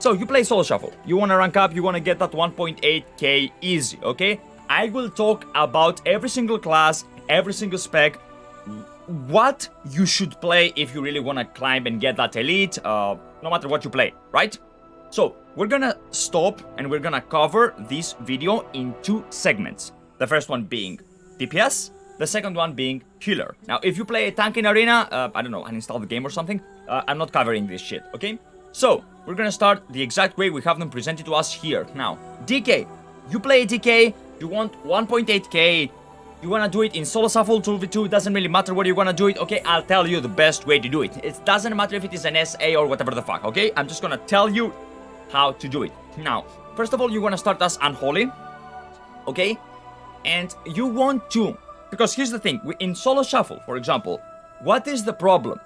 So you play solo shuffle. You want to rank up, you want to get that 1.8k easy, okay? I will talk about every single class, every single spec, what you should play if you really want to climb and get that elite, no matter what you play, right? So we're gonna stop and we're gonna cover this video in 2 segments. The first one being DPS, the second one being healer. Now, if you play a tank in arena, I don't know, uninstall the game or something, I'm not covering this shit, okay? So, we're gonna start the exact way we have them presented to us here. Now, DK. You play DK, you want 1.8k, you wanna do it in solo shuffle 2v2, doesn't really matter where you wanna do it, okay? I'll tell you the best way to do it. It doesn't matter if it is an SA or whatever the fuck, okay? I'm just gonna tell you how to do it. Now, first of all, you wanna start as Unholy, okay? And you want to, because here's the thing, in solo shuffle, for example, what is the problem?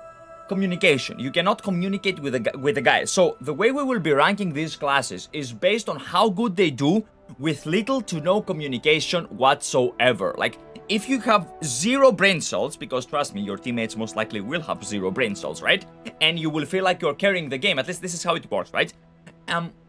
Communication. You cannot communicate with the guys. So the way we will be ranking these classes is based on how good they do with little to no communication whatsoever. Like, if you have 0 brain cells, because trust me, your teammates most likely will have 0 brain cells, right? And you will feel like you're carrying the game. At least this is how it works, right?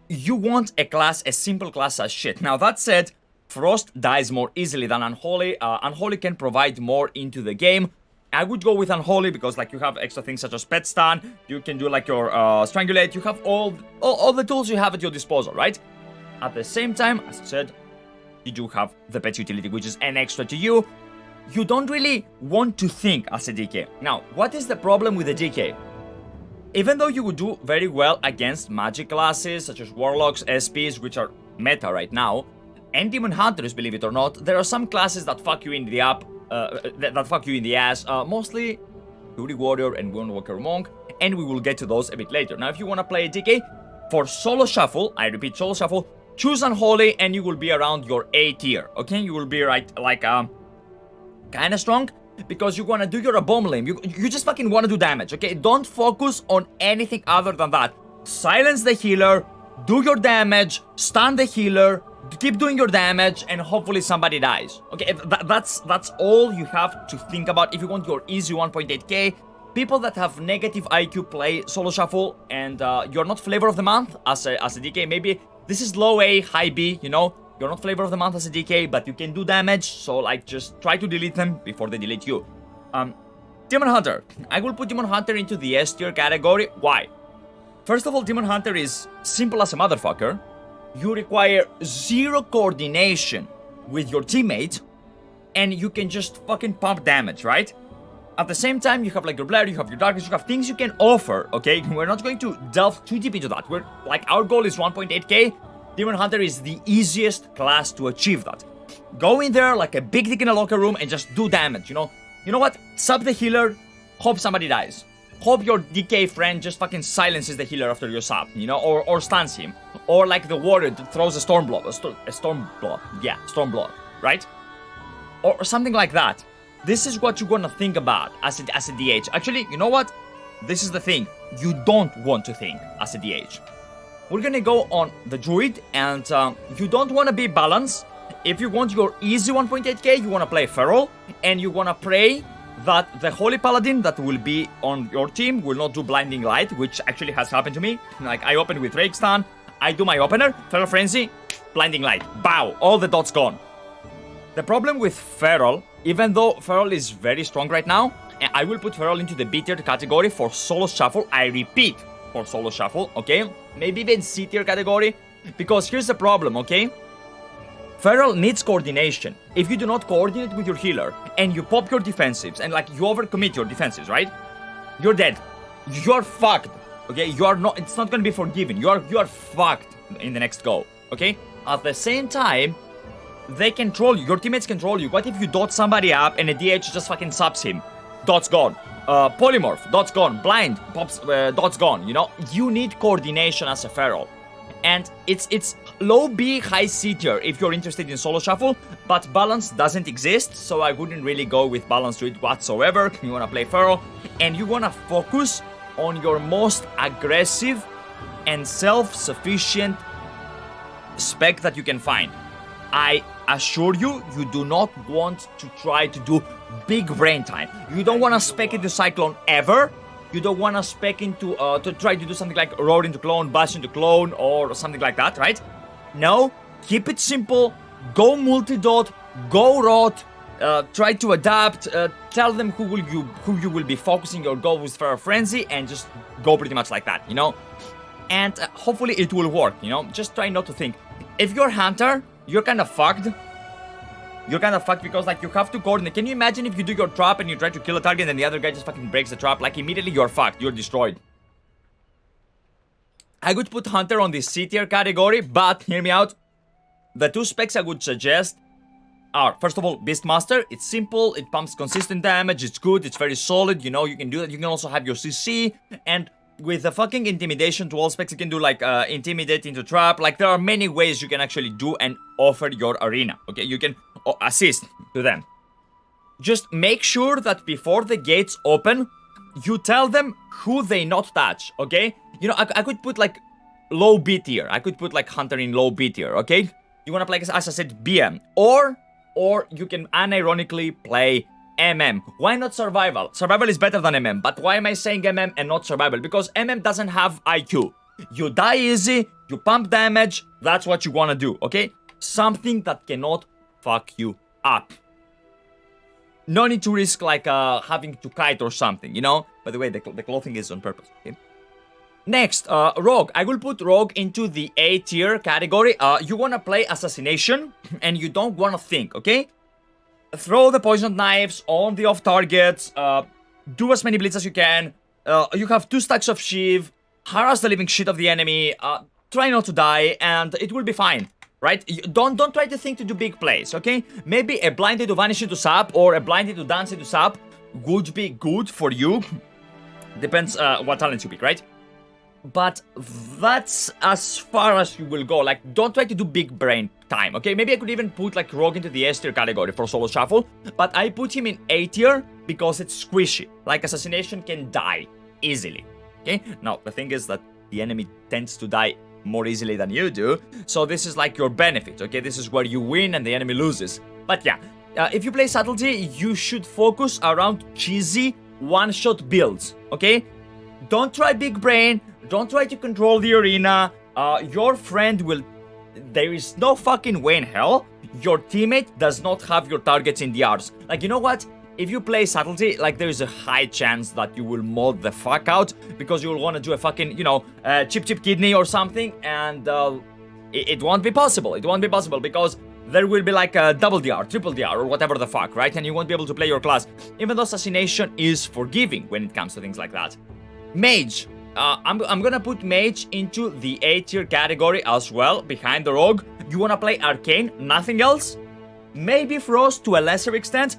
You want a class, a simple class as shit. Now, that said, Frost dies more easily than Unholy. Unholy can provide more into the game. I would go with Unholy because, like, you have extra things such as Pet Stun, you can do, like, your Strangulate, you have all the tools you have at your disposal, right? At the same time, as I said, you do have the Pet Utility, which is an extra to you. You don't really want to think as a DK. Now, what is the problem with the DK? Even though you would do very well against magic classes, such as Warlocks, SPs, which are meta right now, and Demon Hunters, believe it or not, there are some classes that fuck you in the that fuck you in the ass, mostly Druid Warrior and Windwalker Monk, and we will get to those a bit later. Now, if you want to play a DK, for solo shuffle, I repeat, solo shuffle, choose Unholy and you will be around your A tier, okay? You will be right, like, kinda strong, because you want to do your Abomination. You just fucking want to do damage, okay? Don't focus on anything other than that. Silence the healer, do your damage, stun the healer, keep doing your damage, and hopefully somebody dies. Okay, that's all you have to think about if you want your easy 1.8k. People that have negative IQ play solo shuffle, and you're not flavor of the month as a DK. Maybe this is low A, high B, you know? You're not flavor of the month as a DK, but you can do damage, so, like, just try to delete them before they delete you. Demon Hunter. I will put Demon Hunter into the S tier category. Why? First of all, Demon Hunter is simple as a motherfucker. You require 0 coordination with your teammate, and you can just fucking pump damage, right? At the same time, you have, like, your Blare, you have your Darkness, you have things you can offer, okay? We're not going to delve too deep into that. Our goal is 1.8k. Demon Hunter is the easiest class to achieve that. Go in there like a big dick in a locker room and just do damage, you know? You know what? Sub the healer, hope somebody dies. Hope your DK friend just fucking silences the healer after your sub, you know? Or stuns him. Or like the warrior that throws a storm blow. Storm blow, right? Or something like that. This is what you're gonna think about as a DH. Actually, you know what? This is the thing. You don't want to think as a DH. We're gonna go on the Druid, and you don't wanna be balanced. If you want your easy 1.8k, you wanna play Feral, and you wanna pray that the Holy Paladin that will be on your team will not do Blinding Light, which actually has happened to me. Like, I open with Rake Stun, I do my opener, Feral Frenzy, Blinding Light, bow, all the dots gone. The problem with Feral, even though Feral is very strong right now, I will put Feral into the B tier category for solo shuffle. I repeat, for solo shuffle, okay? Maybe even C tier category, because here's the problem, okay? Feral needs coordination. If you do not coordinate with your healer, and you pop your defensives, and, like, you overcommit your defensives, right? You're dead. You're fucked, okay? You are not, it's not gonna be forgiven. You are fucked in the next go, okay? At the same time, they control you. Your teammates control you. What if you dot somebody up and a DH just fucking subs him? Dot's gone. Polymorph, dot's gone. Blind, pops, dot's gone. You know, you need coordination as a Feral. And it's low B, high C tier if you're interested in solo shuffle, but balance doesn't exist, so I wouldn't really go with balance to it whatsoever. You wanna play Feral, and you wanna focus on your most aggressive and self-sufficient spec that you can find. I assure you, you do not want to try to do big brain time. You don't want to spec into Cyclone ever. You don't want to spec into, to try to do something like roar into clone, bash into clone, or something like that, right? No, keep it simple, go multi-dot, go rot, try to adapt, tell them who you will be focusing your go with Feral Frenzy, and just go pretty much like that, you know? And hopefully it will work, you know? Just try not to think. If you're Hunter, you're kind of fucked. You're kind of fucked because, like, you have to coordinate. Can you imagine if you do your trap and you try to kill a target and the other guy just fucking breaks the trap? Like, immediately you're fucked. You're destroyed. I would put Hunter on the C tier category, but hear me out. The two specs I would suggest are, first of all, Beastmaster. It's simple, it pumps consistent damage, it's good, it's very solid, you know, you can do that. You can also have your CC, and with the fucking intimidation to all specs, you can do like intimidate into trap. Like, there are many ways you can actually do and offer your arena, okay? You can assist to them. Just make sure that before the gates open, you tell them who they not touch, okay? You know, I could put like low B tier. I could put like Hunter in low B tier, okay? You wanna play, as I said, BM. Or you can unironically play MM. Why not Survival? Survival is better than MM, but why am I saying MM and not Survival? Because MM doesn't have IQ. You die easy, you pump damage, that's what you wanna do, okay? Something that cannot fuck you up. No need to risk like having to kite or something, you know? By the way, the clothing is on purpose, okay? Next, Rogue. I will put Rogue into the A tier category. You wanna play Assassination, and you don't wanna think, okay? Throw the poisoned knives on the off targets, do as many blitz as you can, you have 2 stacks of Shiv, harass the living shit of the enemy, try not to die, and it will be fine, right? Don't try to think to do big plays, okay? Maybe a blinded to vanish into sap, or a blinded to dance into sap would be good for you. Depends what talents you pick, right? But that's as far as you will go. Like, don't try to do big brain time, okay? Maybe I could even put, like, Rogue into the S tier category for solo shuffle, but I put him in A tier because it's squishy. Like, Assassination can die easily, okay? Now, the thing is that the enemy tends to die more easily than you do, so this is, like, your benefit, okay? This is where you win and the enemy loses. But yeah, if you play Subtlety, you should focus around cheesy one-shot builds, okay? Don't try big brain. Don't try to control the arena. Your friend will... There is no fucking way in hell your teammate does not have your targets in the arse. Like, you know what? If you play Subtlety, like, there is a high chance that you will mod the fuck out because you will want to do a fucking, you know, chip kidney or something, and it won't be possible. It won't be possible because there will be like a double DR, triple DR, or whatever the fuck, right? And you won't be able to play your class, even though Assassination is forgiving when it comes to things like that. Mage. I'm gonna put Mage into the A tier category as well, behind the Rogue. You wanna play Arcane, nothing else? Maybe Frost to a lesser extent,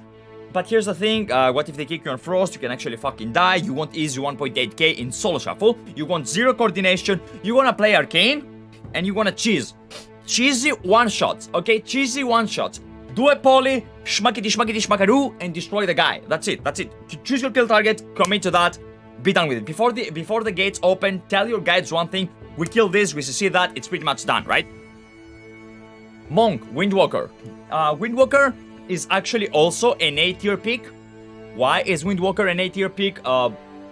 but here's the thing, what if they kick you on Frost? You can actually fucking die. You want easy 1.8k in solo shuffle, you want 0 coordination, you wanna play Arcane, and you wanna cheese. Cheesy one-shots, okay? Cheesy one-shots. Do a poly, schmackity-schmackaroo, and destroy the guy. That's it, that's it. Choose your kill target, commit to that, be done with it. Before the gates open, tell your guides one thing. We kill this, we see that, it's pretty much done, right? Monk, Windwalker. Windwalker is actually also an A tier pick. Why is Windwalker an A tier pick?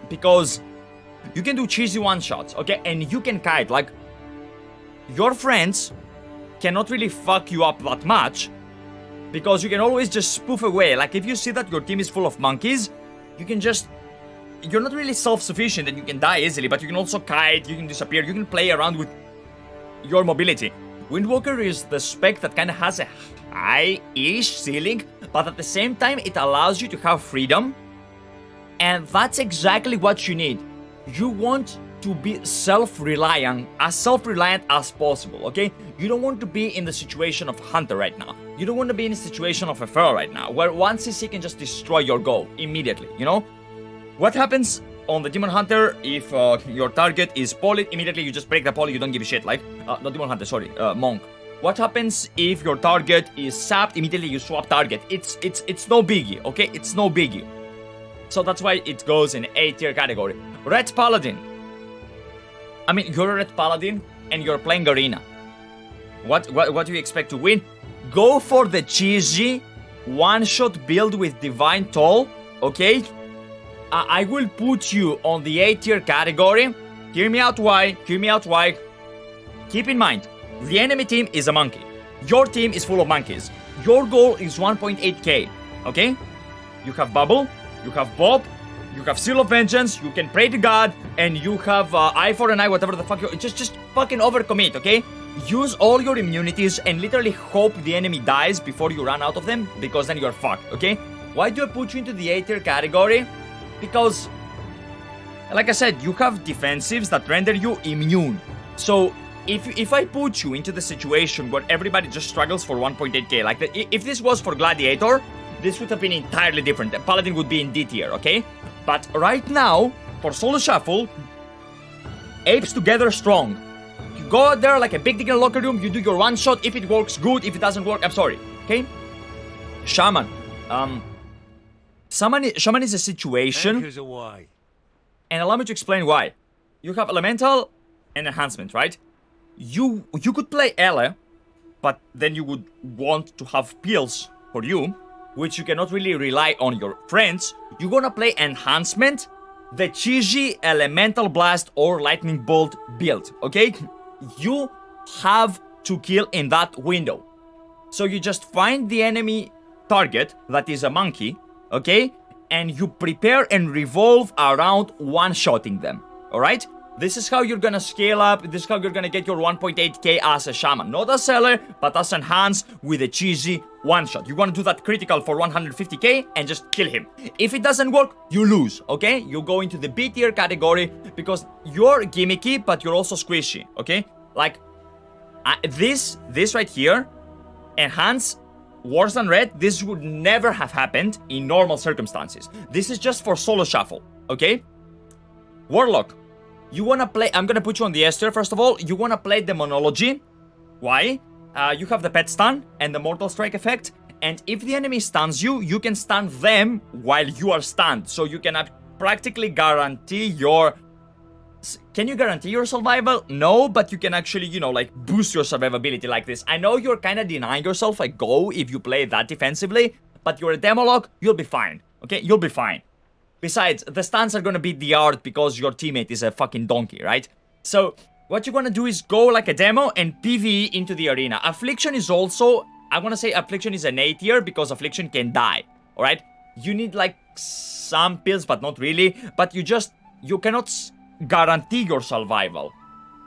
Because you can do cheesy one-shots, okay? And you can kite. Like, your friends cannot really fuck you up that much because you can always just spoof away. Like, if you see that your team is full of monkeys, you can just... You're not really self-sufficient and you can die easily, but you can also kite, you can disappear, you can play around with your mobility. Windwalker is the spec that kind of has a high-ish ceiling, but at the same time it allows you to have freedom, and that's exactly what you need. You want to be self-reliant as possible, okay? You don't want to be in the situation of Hunter right now. You don't want to be in the situation of a Feral right now, where one CC can just destroy your goal immediately, you know? What happens on the Demon Hunter if your target is poly? Immediately you just break the poly, you don't give a shit, like, not Demon Hunter, sorry, Monk. What happens if your target is sapped? Immediately you swap target. It's no biggie, okay? It's no biggie. So that's why it goes in A tier category. Red Paladin. I mean, you're a Red Paladin and you're playing Arena. What do you expect to win? Go for the cheesy one-shot build with Divine Toll, okay? I will put you on the A tier category. Hear me out why. Hear me out why. Keep in mind, the enemy team is a monkey. Your team is full of monkeys. Your goal is 1.8k, okay? You have Bubble, you have Bob, you have Seal of Vengeance, you can pray to God, and you have Eye for an Eye, whatever the fuck you... Just fucking overcommit, okay? Use all your immunities and literally hope the enemy dies before you run out of them, because then you're fucked, okay? Why do I put you into the A tier category? Because, like I said, you have defensives that render you immune. So, if I put you into the situation where everybody just struggles for 1.8k, like if this was for Gladiator, this would have been entirely different. The Paladin would be in D tier, okay? But right now, for Solo Shuffle, apes together strong. You go out there like a big dick in a locker room, you do your one shot. If it works, good. If it doesn't work, I'm sorry, okay? Shaman. Shaman is a situation, and allow me to explain why. You have Elemental and Enhancement, right? You could play Ele, but then you would want to have pills for you, which you cannot really rely on your friends. You're gonna play Enhancement, the cheesy Elemental Blast or Lightning Bolt build, okay? You have to kill in that window. So you just find the enemy target, that is a monkey, okay? And you prepare and revolve around one-shotting them, alright? This is how you're gonna scale up, this is how you're gonna get your 1.8k as a Shaman. Not as Seller, but as Enhanced with a cheesy one-shot. You wanna do that critical for 150k and just kill him. If it doesn't work, you lose, okay? You go into the B tier category because you're gimmicky, but you're also squishy, okay? Like, this right here, Enhance Worse than Red, this would never have happened in normal circumstances. This is just for Solo Shuffle, okay? Warlock. You wanna play, I'm gonna put you on the S tier first of all. You wanna play Demonology. Why? You have the Pet Stun and the Mortal Strike effect. And if the enemy stuns you, you can stun them while you are stunned. So you can practically guarantee your... Can you guarantee your survival? No, but you can actually, you know, like, boost your survivability like this. I know you're kind of denying yourself a go if you play that defensively, but you're a Demolog, you'll be fine, okay? You'll be fine. Besides, the stuns are gonna beat the art because your teammate is a fucking donkey, right? So, what you're gonna do is go like a demo and PvE into the arena. Affliction is also, I wanna say Affliction is an A tier because Affliction can die, alright? You need like some pills, but not really. But you cannot guarantee your survival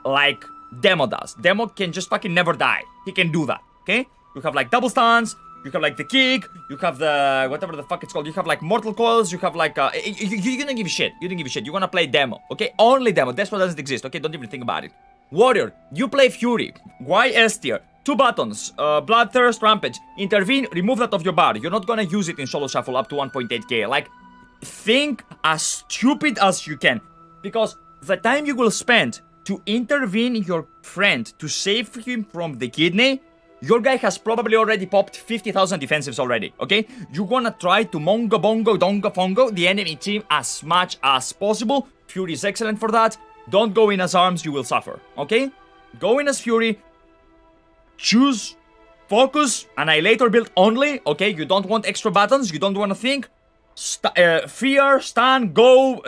like Demo does. Demo can just fucking never die. He can do that, okay? You have like double stuns, you have like the kick, you have the whatever the fuck it's called, you have like mortal coils, you have like you don't give a shit. You don't give a shit. You wanna play Demo, okay? Only Demo. That's what doesn't exist, okay? Don't even think about it. Warrior, you play Fury. Why S tier? 2 buttons, Bloodthirst, Rampage. Intervene, remove that of your bar. You're not gonna use it in Solo Shuffle up to 1.8k. Like, think as stupid as you can. Because the time you will spend to intervene your friend to save him from the kidney, your guy has probably already popped 50,000 defensives already, okay? You wanna try to mongo bongo dongo fongo the enemy team as much as possible. Fury is excellent for that. Don't go in as arms, you will suffer, okay? Go in as Fury. Choose, focus, Annihilator build only, okay? You don't want extra buttons, you don't wanna think. Fear, stun, go,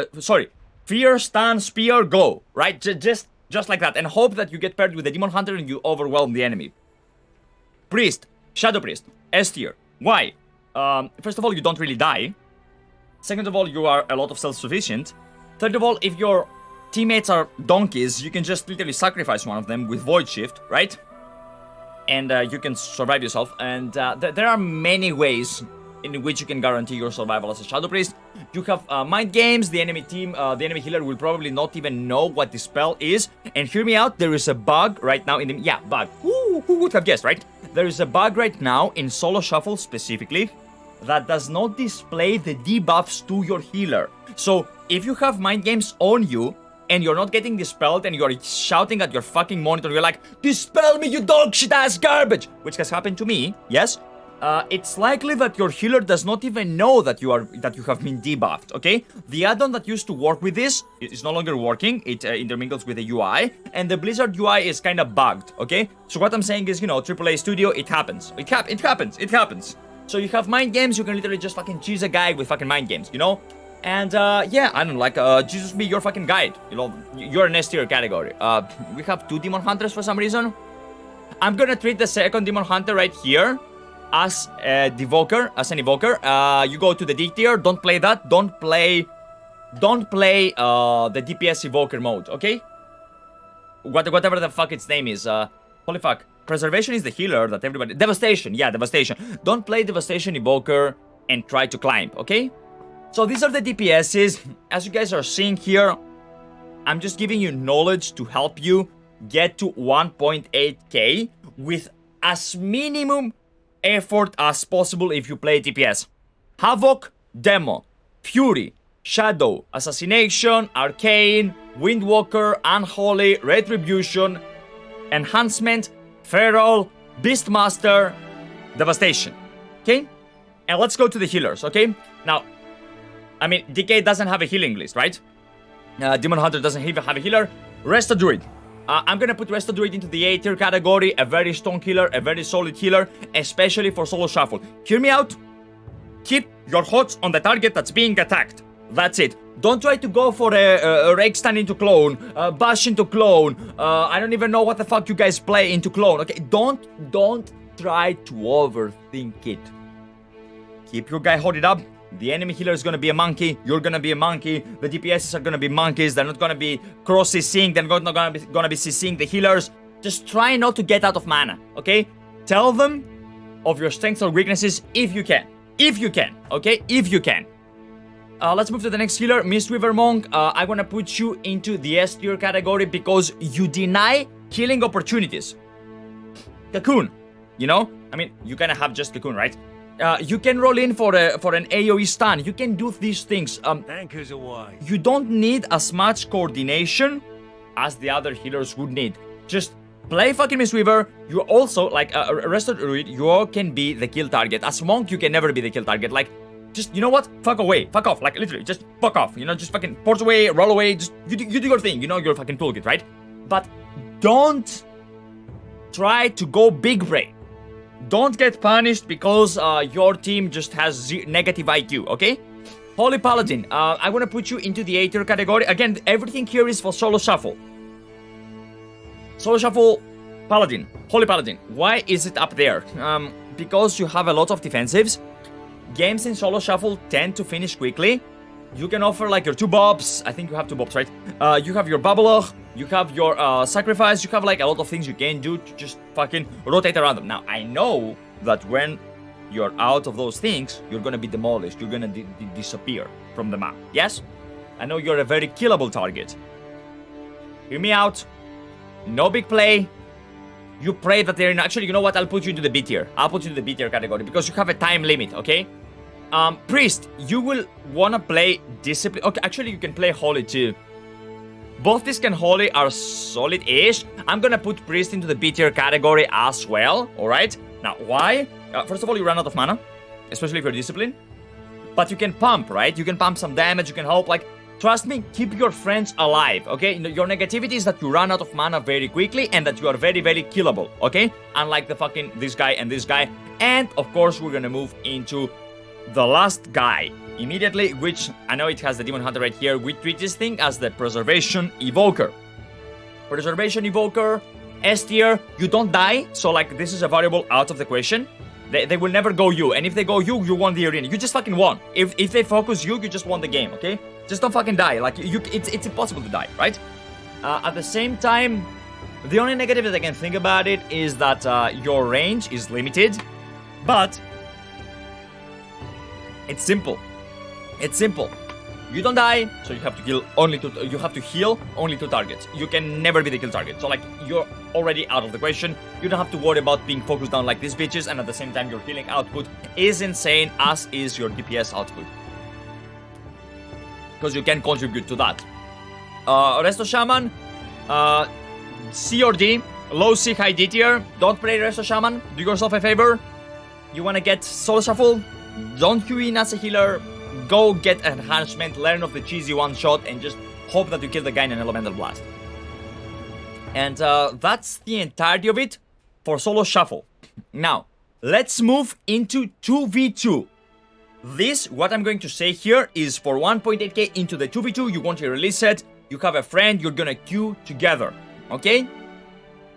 Fear, stun, spear, go, right? Just like that, and hope that you get paired with the Demon Hunter and you overwhelm the enemy. Priest, Shadow Priest, S tier. Why? First of all, you don't really die. Second of all, you are a lot of self-sufficient. Third of all, if your teammates are donkeys, you can just literally sacrifice one of them with Void Shift, right? And you can survive yourself. And there are many ways in which you can guarantee your survival as a Shadow Priest. You have Mind Games, the enemy team, the enemy healer will probably not even know what the spell is. And hear me out, there is a bug right now in the... Yeah, bug. Who would have guessed, right? There is a bug right now in Solo Shuffle specifically that does not display the debuffs to your healer. So, if you have Mind Games on you, and you're not getting dispelled, and you're shouting at your fucking monitor, you're like, dispel me, you dog shit ass garbage! Which has happened to me, yes? It's likely that your healer does not even know that you have been debuffed, okay? The add-on that used to work with this is no longer working. It intermingles with the UI, and the Blizzard UI is kind of bugged, okay? So what I'm saying is, you know, AAA Studio, it happens. It happens. So you have Mind Games, you can literally just fucking choose a guy with fucking Mind Games, you know? And yeah, I don't like Jesus be your fucking guide. You know, you're an S tier category. We have 2 Demon Hunters for some reason. I'm gonna treat the second Demon Hunter right here as an evoker. You go to the D tier. Don't play that. Don't play the DPS evoker mode. Okay. Whatever the fuck its name is. Holy fuck. Preservation is the healer that everybody... Devastation. Yeah, Devastation. Don't play Devastation Evoker and try to climb, okay? So these are the DPSs. As you guys are seeing here, I'm just giving you knowledge to help you get to 1.8k with as minimum effort as possible if you play DPS. Havoc, Demo, Fury, Shadow, Assassination, Arcane, Windwalker, Unholy, Retribution, Enhancement, Feral, Beastmaster, Devastation. Okay? And let's go to the healers, okay? Now, I mean, DK doesn't have a healing list, right? Demon Hunter doesn't even have a healer. Resto Druid. I'm gonna put Resto Druid into the A tier category. A very strong healer, a very solid healer, especially for solo shuffle. Hear me out. Keep your HOTS on the target that's being attacked. That's it. Don't try to go for a rake stand into clone, bash into clone. I don't even know what the fuck you guys play into clone. Okay, don't try to overthink it. Keep your guy holding up. The enemy healer is gonna be a monkey. You're gonna be a monkey. The DPSs are gonna be monkeys. They're not gonna be cross CCing. They're not gonna be CCing the healers. Just try not to get out of mana. Okay? Tell them of your strengths or weaknesses if you can. If you can. Okay? If you can. Let's move to the next healer, Mistweaver Monk. I want to put you into the S tier category because you deny killing opportunities. Cocoon, you know? I mean, you kind of have just Cocoon, right? You can roll in for an AoE stun. You can do these things. Anchors away. You don't need as much coordination as the other healers would need. Just play fucking Mistweaver. You also, like, Resto Druid, you can be the kill target. As Monk, you can never be the kill target. Like, just, you know what? Fuck away. Fuck off. Like, literally, just fuck off. You know, just fucking port away, roll away. Just, you do your thing. You know your fucking toolkit, right? But don't try to go big brain. Don't get punished because your team just has negative IQ, okay? Holy Paladin. I want to put you into the A tier category. Again, everything here is for solo shuffle. Solo shuffle, Paladin. Holy Paladin. Why is it up there? Because you have a lot of defensives. Games in solo shuffle tend to finish quickly. You can offer like your 2 bobs. I think you have 2 bobs, right? You have your Bubble, you have your Sacrifice, you have like a lot of things you can do to just fucking rotate around them. Now, I know that when you're out of those things, you're gonna be demolished. You're gonna disappear from the map. Yes? I know you're a very killable target. Hear me out. No big play. You pray that they're in... Actually, you know what? I'll put you into the B tier. I'll put you into the B tier category because you have a time limit, okay? Priest, you will want to play Discipline. Okay, actually, you can play Holy too. Both Disc and Holy are solid-ish. I'm gonna put Priest into the B tier category as well, alright? Now, why? First of all, you run out of mana, especially if you're Discipline. But you can pump, right? You can pump some damage, you can help, like... Trust me, keep your friends alive, okay? Your negativity is that you run out of mana very quickly and that you are very, very killable, okay? Unlike the fucking this guy and this guy. And, of course, we're gonna move into the last guy immediately, which I know it has the Demon Hunter right here. We treat this thing as the Preservation Evoker. Preservation Evoker, S tier, you don't die, so like this is a variable out of the question. They will never go you, and if they go you, you won the arena. You just fucking won. If they focus you, you just won the game, okay? Just don't fucking die. Like, it's impossible to die, right? At the same time, the only negative that I can think about it is that your range is limited, but it's simple. It's simple. You don't die, so you have to kill only you have to heal only 2 targets. You can never be the kill target. So like you're already out of the question. You don't have to worry about being focused down like these bitches, and at the same time your healing output is insane, as is your DPS output. Because you can contribute to that. Resto Shaman, C or D, low C, high D tier. Don't play Resto Shaman. Do yourself a favor. You wanna get solo shuffle? Don't queue in as a healer. Go get enhancement, learn of the cheesy one shot, and just hope that you kill the guy in an elemental blast. And that's the entirety of it for solo shuffle. Now, let's move into 2v2. This, what I'm going to say here, is for 1.8k into the 2v2, you want to release it, you have a friend, you're gonna queue together, okay?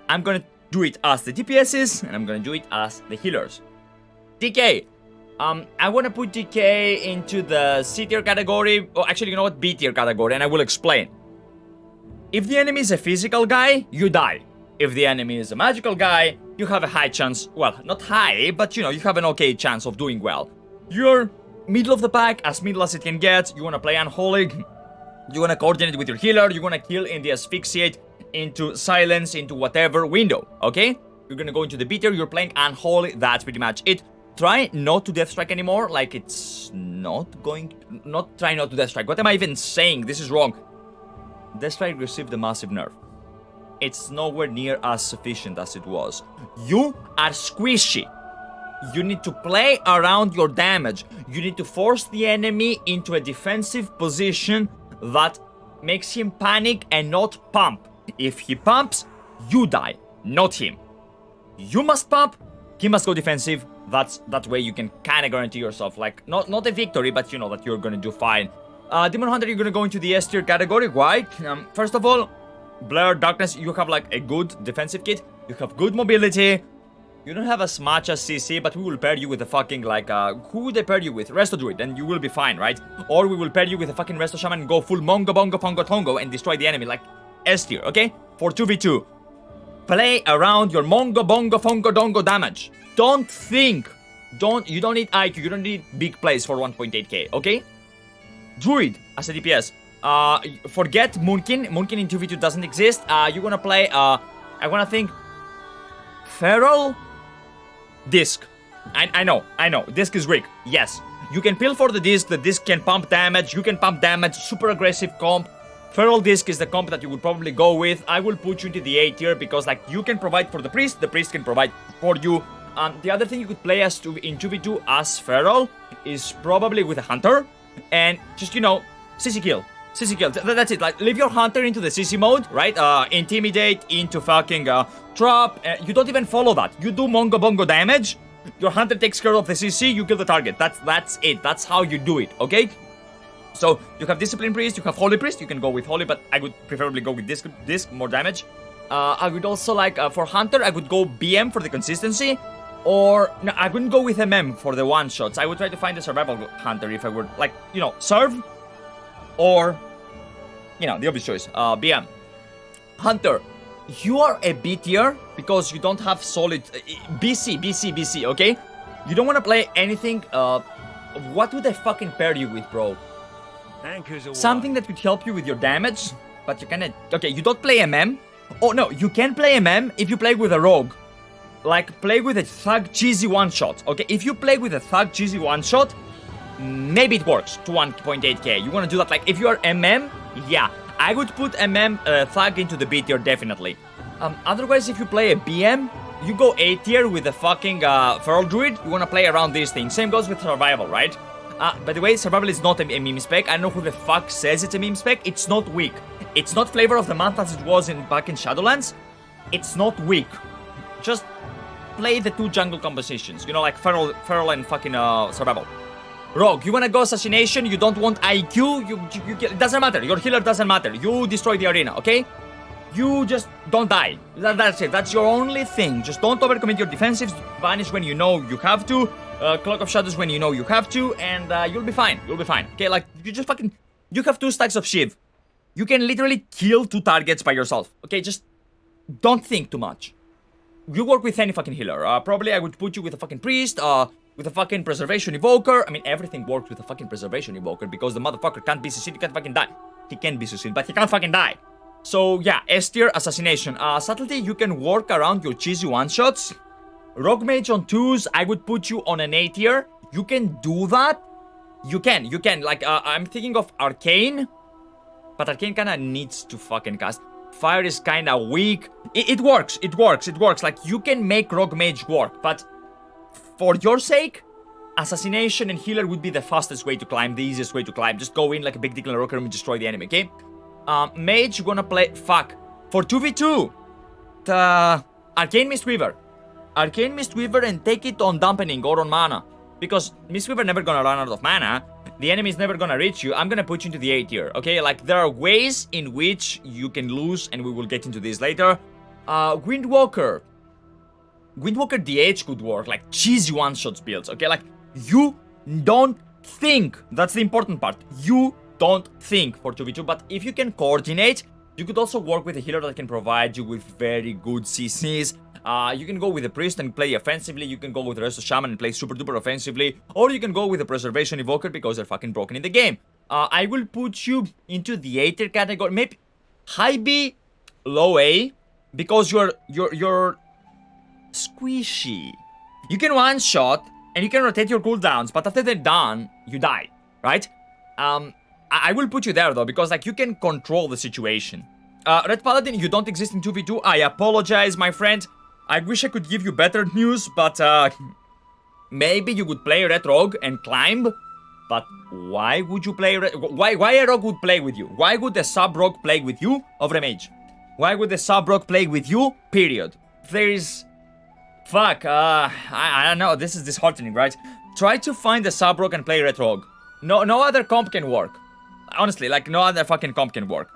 I'm gonna do it as the DPSs, and I'm gonna do it as the healers. DK. I wanna put DK into the C tier category, or actually, you know what, B tier category, and I will explain. If the enemy is a physical guy, you die. If the enemy is a magical guy, you have a high chance, well, not high, but you know, you have an okay chance of doing well. You're middle of the pack, as middle as it can get. You wanna play Unholy, you wanna coordinate with your healer, you wanna kill in the Asphyxiate, into Silence, into whatever window, okay? You're gonna go into the B tier, you're playing Unholy, that's pretty much it. Try not to Deathstrike anymore, like it's not going to, try not to Deathstrike. What am I even saying? This is wrong. Deathstrike received a massive nerf. It's nowhere near as sufficient as it was. You are squishy. You need to play around your damage. You need to force the enemy into a defensive position that makes him panic and not pump. If he pumps, you die, not him. You must pump, he must go defensive. That way you can kind of guarantee yourself, like, not a victory, but you know that you're gonna do fine. Demon Hunter, you're gonna go into the S tier category. Why? First of all, Blur, Darkness, you have like a good defensive kit. You have good mobility. You don't have as much as CC, but we will pair you with a fucking, like, who would I pair you with? Resto Druid, and you will be fine, right? Or we will pair you with a fucking Resto Shaman and go full Mongo, Bongo, Pongo, Tongo and destroy the enemy, like S tier, okay? For 2v2. Play around your Mongo, Bongo, Fongo, Dongo damage. Don't think. You don't need IQ, you don't need big plays for 1.8k, okay? Druid as a DPS. Forget Moonkin. Moonkin in 2v2 doesn't exist. You wanna play, I wanna think Feral? Disc. I know. Disc is weak. Yes. You can peel for the disc can pump damage, you can pump damage, super aggressive comp. Feral Disc is the comp that you would probably go with. I will put you into the A tier because, like, you can provide for the priest can provide for you. The other thing you could play as in 2v2 as Feral is probably with a Hunter. And just, you know, CC kill. CC kill. That's it. Like, leave your Hunter into the CC mode, right? Intimidate into fucking trap. You don't even follow that. You do Mongo Bongo damage. Your Hunter takes care of the CC. You kill the target. That's it. That's how you do it. Okay. So you have Discipline Priest. You have Holy Priest. You can go with Holy, but I would preferably go with Disc more damage. I would also like for Hunter. I would go BM for the consistency. Or, no, I wouldn't go with MM for the one-shots. I would try to find a survival Hunter if I were, like, you know, serve. Or, you know, the obvious choice, BM. Hunter, you are a B tier because you don't have solid, BC, okay? You don't want to play anything, what would I fucking pair you with, bro? Something that could help you with your damage, but you cannot, okay, you don't play MM. Oh, no, you can play MM if you play with a rogue. Like, play with a Thug cheesy one-shot, okay? If you play with a Thug cheesy one-shot, maybe it works to 1.8k. You want to do that, like, if you are MM, yeah. I would put MM Thug into the B tier, definitely. Otherwise, if you play a BM, you go A tier with the fucking Feral Druid. You want to play around these things. Same goes with Survival, right? By the way, Survival is not a meme spec. I don't know who the fuck says it's a meme spec. It's not weak. It's not Flavor of the Month as it was back in Shadowlands. It's not weak. Just play the two jungle compositions, you know, like Feral and fucking Survival. Rogue, you wanna go Assassination, you don't want IQ, it doesn't matter, your healer doesn't matter, you destroy the arena, okay? You just don't die, that's it, that's your only thing. Just don't overcommit your defensives, vanish when you know you have to, Cloak of Shadows when you know you have to, and you'll be fine, okay? Like, you have 2 stacks of Shiv. You can literally kill 2 targets by yourself, okay? Just don't think too much. You work with any fucking healer. Probably I would put you with a fucking priest, with a fucking Preservation Evoker. I mean, everything works with a fucking Preservation Evoker because the motherfucker can't be CC'd, he can't fucking die. He can be CC'd, but he can't fucking die. So yeah, S tier Assassination. Subtlety, you can work around your cheesy one-shots. Rogue Mage on 2s, I would put you on an A tier. You can do that. You can. Like, I'm thinking of Arcane, but Arcane kinda needs to fucking cast. Fire is kinda weak. It works. Like, you can make Rogue Mage work, but for your sake, Assassination and Healer would be the fastest way to climb, the easiest way to climb. Just go in like a big dick in a rocker room and destroy the enemy, okay? Mage, you're gonna play, for 2v2, the Arcane Mistweaver and take it on Dampening or on Mana. because Mistweaver never gonna run out of mana, the enemy is never gonna reach you, I'm gonna put you into the A tier, okay? Like, there are ways in which you can lose, and we will get into this later. Windwalker DH could work, like cheesy one-shots builds, okay? Like, you don't think, that's the important part, you don't think for 2v2, but if you can coordinate, you could also work with a healer that can provide you with very good CCs. You can go with a priest and play offensively, you can go with the rest of Shaman and play super duper offensively, or you can go with a Preservation Evoker because they're fucking broken in the game. I will put you into the A tier category, maybe high B, low A, because you're squishy. You can one shot and you can rotate your cooldowns, but after they're done, you die, right? I will put you there though, because like you can control the situation. Red Paladin, you don't exist in 2v2. I apologize, my friend. I wish I could give you better news, but maybe you could play Red Rogue and climb. But why would you play why a Rogue would play with you? Why would a sub Rogue play with you over a Mage? Why would a sub Rogue play with you? Period. There is... Fuck, I don't know, this is disheartening, right? Try to find a sub Rogue and play Red Rogue. No other comp can work. Honestly, like, no other fucking comp can work.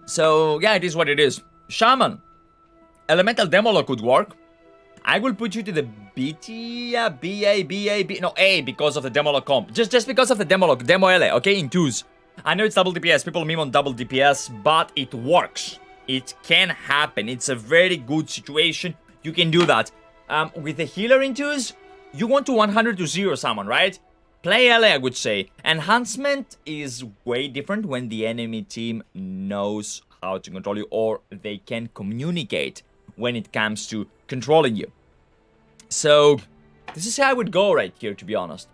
So, yeah, it is what it is. Shaman. Elemental Demolo could work. I will put you to the B tier, no, A, because of the Demolo comp. Just because of the Demolo, Demo LA, okay, in 2s. I know it's double DPS, people meme on double DPS, but it works. It can happen, it's a very good situation, you can do that. With the healer in 2s, you want to 100 to 0 someone, right? Play LA, I would say. Enhancement is way different when the enemy team knows how to control you, or they can communicate when it comes to controlling you. So, this is how I would go right here, to be honest.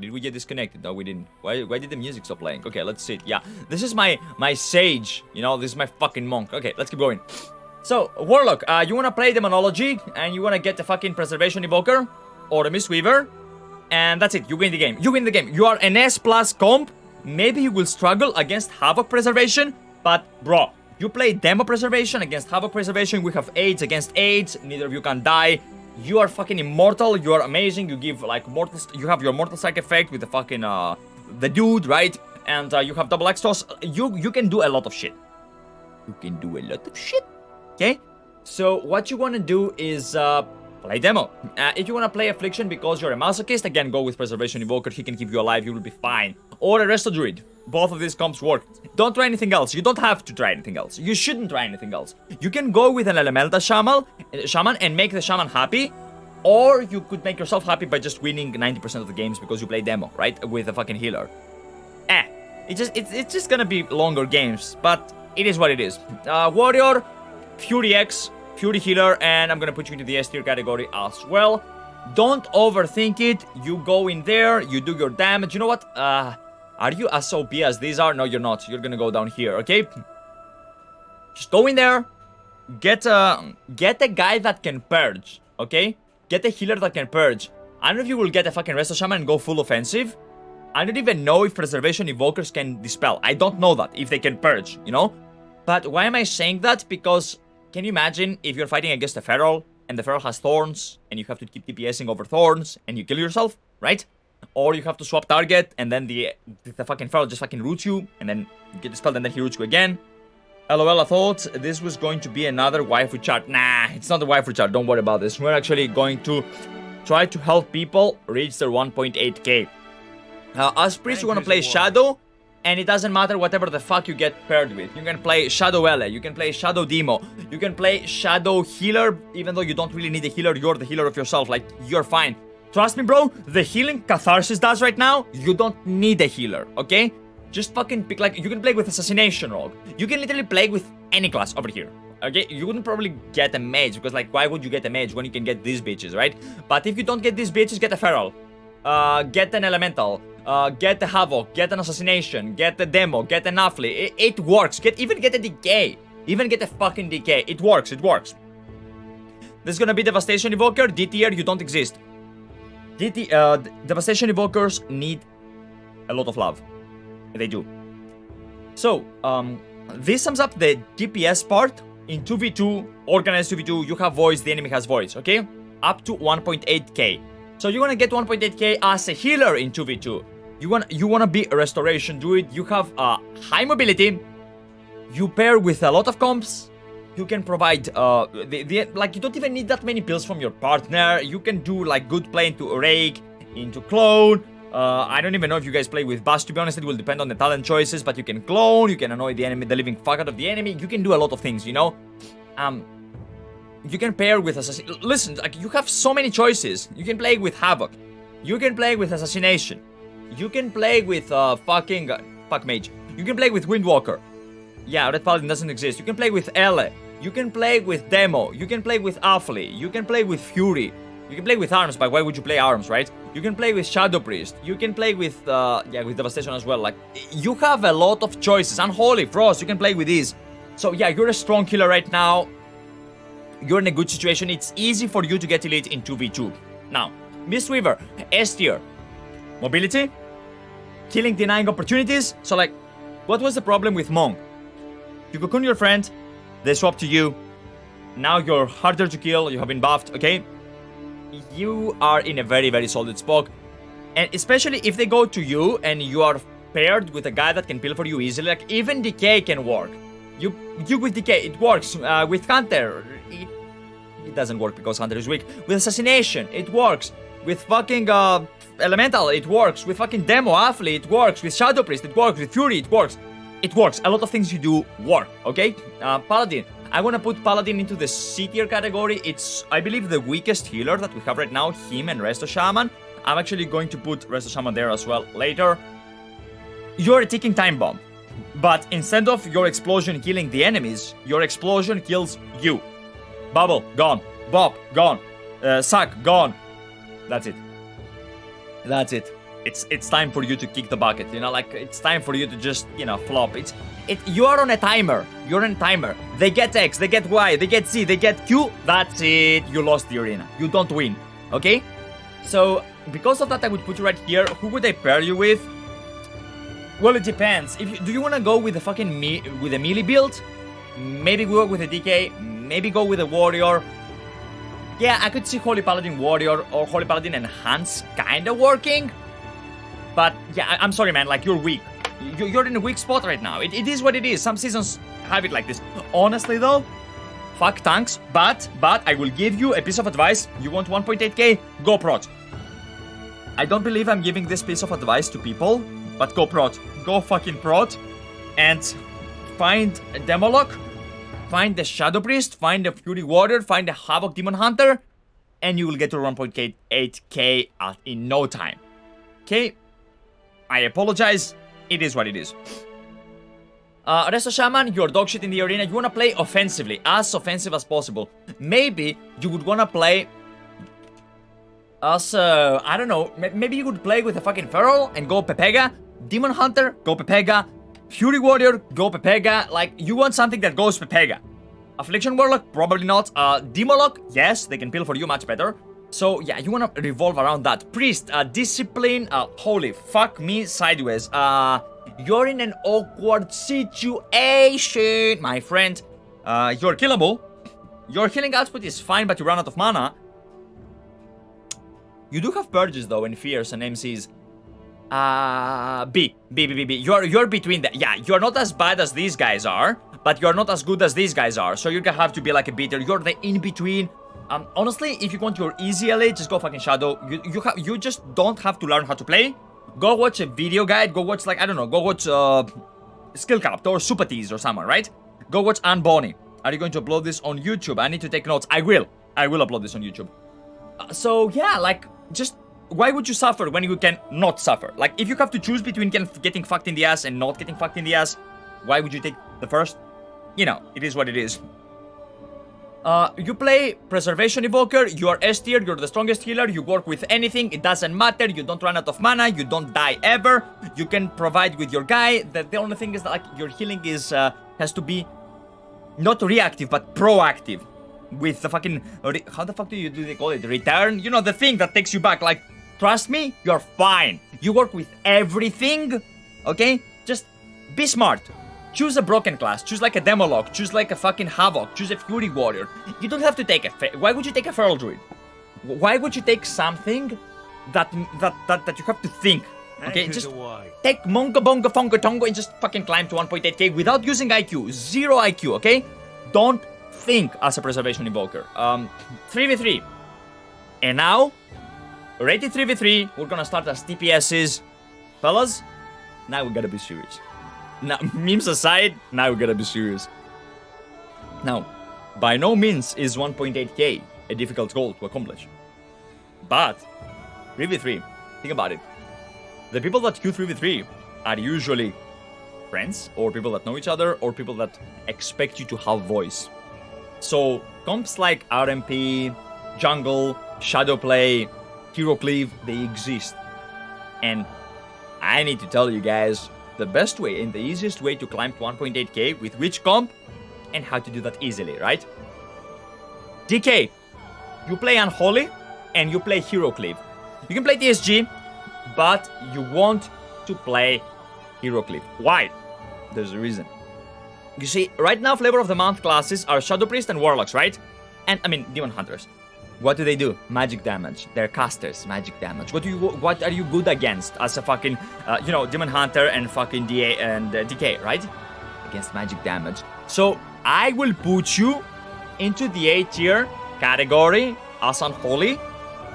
Did we get disconnected? No, we didn't. Why did the music stop playing? Okay, let's see. Yeah, this is my Sage. You know, this is my fucking Monk. Okay, let's keep going. So, Warlock, you wanna play Demonology, and you wanna get the fucking Preservation Evoker, or the Mistweaver, and that's it, you win the game. You win the game. You are an S plus comp. Maybe you will struggle against Havoc Preservation, but bro, you play Demo Preservation against Havoc Preservation, we have AIDS against AIDS, neither of you can die. You are fucking immortal, you are amazing, you give like mortal, you have your Mortal Strike effect with the fucking, the dude, right? And you have double Axe Toss, you can do a lot of shit. You can do a lot of shit, okay? So what you wanna do is, play Demo. If you wanna play Affliction because you're a masochist, again, go with Preservation Evoker, he can keep you alive, you will be fine. Or a Resto Druid. Both of these comps work. Don't try anything else. You don't have to try anything else. You shouldn't try anything else. You can go with an Elemental Shaman and make the Shaman happy, or you could make yourself happy by just winning 90% of the games because you play Demo, right? With a fucking healer. It's just gonna be longer games, but it is what it is. Warrior, Fury X, Fury Healer, and I'm gonna put you into the S tier category as well. Don't overthink it. You go in there, you do your damage. You know what? Are you as OP as these are? No, you're not. You're gonna go down here, okay? Just go in there. Get a guy that can purge, okay? Get a healer that can purge. I don't know if you will get a fucking Resto Shaman and go full offensive. I don't even know if Preservation Evokers can dispel. I don't know that, if they can purge, you know? But why am I saying that? Because can you imagine if you're fighting against a Feral and the Feral has thorns and you have to keep DPSing over thorns and you kill yourself, right? Or you have to swap target and then the fucking Feral just fucking roots you and then you get dispelled and then he roots you again. LOL, I thought this was going to be another waifu chart. Nah, it's not a waifu chart, don't worry about this. We're actually going to try to help people reach their 1.8k. As priest, you want to play Shadow, and it doesn't matter whatever the fuck you get paired with. You can play Shadow LA, you can play Shadow Demo, you can play Shadow Healer, even though you don't really need a healer, you're the healer of yourself, like, you're fine. Trust me, bro, the healing Catharsis does right now, you don't need a healer, okay? Just fucking pick, like, you can play with Assassination Rogue. You can literally play with any class over here, okay? You wouldn't probably get a Mage, because, like, why would you get a Mage when you can get these bitches, right? But if you don't get these bitches, get a Feral. Get an Elemental. Get the Havoc, get an Assassination, get the Demo, get an Affli. It works. Even get a Decay. Even get a fucking Decay. It works, it works. There's gonna be Devastation Evoker. D tier, you don't exist. Devastation Evokers need a lot of love. They do. So, this sums up the DPS part. In 2v2, organized 2v2, you have voice, the enemy has voice, okay? up to 1.8k. So you're gonna get 1.8k as a healer in 2v2. You wanna be a restoration druid. You have high mobility. You pair with a lot of comps. You can provide like you don't even need that many pills from your partner. You can do like good play into rake, into clone. I don't even know if you guys play with Bash, to be honest. It will depend on the talent choices, but you can clone, you can annoy the enemy, the living fuck out of the enemy. You can do a lot of things, you know? You can pair with assassin. Listen, like, you have so many choices. You can play with Havoc. You can play with Assassination. You can play with fuck Mage. You can play with Windwalker. Yeah, Red Paladin doesn't exist. You can play with Ele. You can play with Demo. You can play with Affley. You can play with Fury. You can play with Arms, but why would you play Arms, right? You can play with Shadow Priest. You can play with with Devastation as well. Like, you have a lot of choices. Unholy Frost, you can play with these. So yeah, you're a strong killer right now. You're in a good situation. It's easy for you to get elite in 2v2. Now, Mistweaver, S tier. Mobility, killing, denying opportunities. So like, what was the problem with Monk? You cocoon your friend, they swap to you. Now you're harder to kill, you have been buffed, okay? You are in a very, very solid spot. And especially if they go to you and you are paired with a guy that can peel for you easily, like even Decay can work. You with Decay, it works. With Hunter, it doesn't work because Hunter is weak. With Assassination, it works. With fucking Elemental, it works. With fucking Demo, Affley, it works. With Shadow Priest, it works. With Fury, it works. It works. A lot of things you do work, okay? Paladin. I want to put Paladin into the C tier category. It's, I believe, the weakest healer that we have right now. Him and Resto Shaman. I'm actually going to put Resto Shaman there as well later. You're a ticking time bomb. But instead of your explosion killing the enemies, your explosion kills you. Bubble, gone. Bob, gone. Suck, gone. That's it. That's it. It's time for you to kick the bucket, you know, like, it's time for you to just, you know, flop. You are on a timer. You're on a timer. They get X, they get Y, they get Z, they get Q. That's it. You lost the arena. You don't win. Okay? So, because of that, I would put you right here. Who would I pair you with? Well, it depends. Do you want to go with the fucking with a melee build? Maybe go with a DK. Maybe go with a warrior. Yeah, I could see Holy Paladin Warrior or Holy Paladin Enhance kinda working. But yeah, I'm sorry, man. Like, you're weak. You're in a weak spot right now. It is what it is. Some seasons have it like this. Honestly, though, fuck tanks. But I will give you a piece of advice. You want 1.8k? Go prot. I don't believe I'm giving this piece of advice to people, but go prot. Go fucking prot. And find a Demolock. Find the Shadow Priest. Find the Fury Warrior. Find the Havoc Demon Hunter. And you will get to 1.8k in no time. Okay? I apologize. It is what it is. Resto Shaman, you're dog shit in the arena. You wanna play offensively, as offensive as possible. Maybe you would wanna play as, I don't know, maybe you would play with a fucking Feral and go Pepega. Demon Hunter, go Pepega. Fury Warrior, go Pepega. Like, you want something that goes Pepega. Affliction Warlock, probably not. Demolock, yes, they can peel for you much better. So, yeah, you wanna revolve around that. Priest, Discipline, holy fuck me sideways. You're in an awkward situation, my friend. You're killable. Your healing output is fine, but you run out of mana. You do have purges, though, and fears and MCs. B. You're between the... Yeah, you're not as bad as these guys are, but you're not as good as these guys are. So you're gonna have to be like a beater. You're the in-between. Honestly, if you want your easy LA, just go fucking Shadow. You just don't have to learn how to play. Go watch a video guide. Go watch, like, I don't know. Go watch Skill Capped or Super Tease or someone, right? Go watch Anne Bonny. Are you going to upload this on YouTube? I need to take notes. I will upload this on YouTube. So, yeah, like, just... Why would you suffer when you can not suffer? Like, if you have to choose between getting fucked in the ass and not getting fucked in the ass, why would you take the first? You know, it is what it is. You play Preservation Evoker, you are S tier, you're the strongest healer, you work with anything, it doesn't matter, you don't run out of mana, you don't die ever, you can provide with your guy. The only thing is that, like, your healing is has to be not reactive but proactive. With the fucking, how the fuck do they call it? Return? You know, the thing that takes you back. Like, trust me, you're fine. You work with everything, okay? Just be smart. Choose a broken class. Choose like a Demolock. Choose like a fucking Havoc. Choose a Fury Warrior. You don't have to take a... Why would you take a Feral Druid? Why would you take something that you have to think? Okay, just take Mongo Bongo Fongo Tongo and just fucking climb to 1.8k without using IQ. 0 IQ, okay? Don't think as a Preservation Evoker. 3v3. And now, rated 3v3, we're gonna start as TPSs. Fellas, now we gotta be serious. Now, memes aside, now we gotta be serious. Now, by no means is 1.8k a difficult goal to accomplish. But, 3v3, think about it. The people that queue 3v3 are usually friends, or people that know each other, or people that expect you to have voice. So, comps like RMP, Jungle, Shadowplay, Hero Cleave, they exist. And I need to tell you guys the best way and the easiest way to climb to 1.8k with which comp and how to do that easily, right? DK, you play Unholy and you play Hero Cleave. You can play TSG, but you want to play Hero Cleave. Why? There's a reason. You see, right now Flavor of the Month classes are Shadow Priest and Warlocks, right? And, I mean, Demon Hunters. What do? Magic damage. They're casters, magic damage. What are you good against as a fucking, Demon Hunter and fucking DA and DK, right? Against magic damage. So, I will put you into the A tier category as Unholy.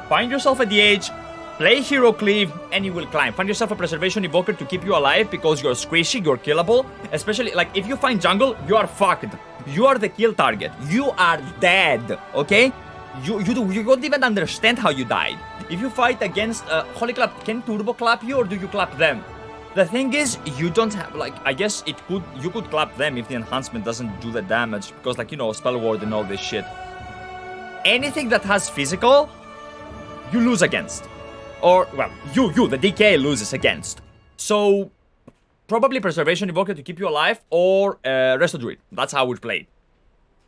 Find yourself a DH, play Hero Cleave, and you will climb. Find yourself a Preservation Evoker to keep you alive because you're squishy, you're killable. Especially, like, if you find jungle, you are fucked. You are the kill target. You are dead, okay? You don't even understand how you died. If you fight against Holy Clap, can Turbo clap you or do you clap them? The thing is, you don't have, like, I guess you could clap them if the enhancement doesn't do the damage because, like, Spell Ward and all this shit. Anything that has physical, you lose against. Or, well, the DK loses against. So, probably Preservation Evoker to keep you alive or Resto Druid. That's how I would play it.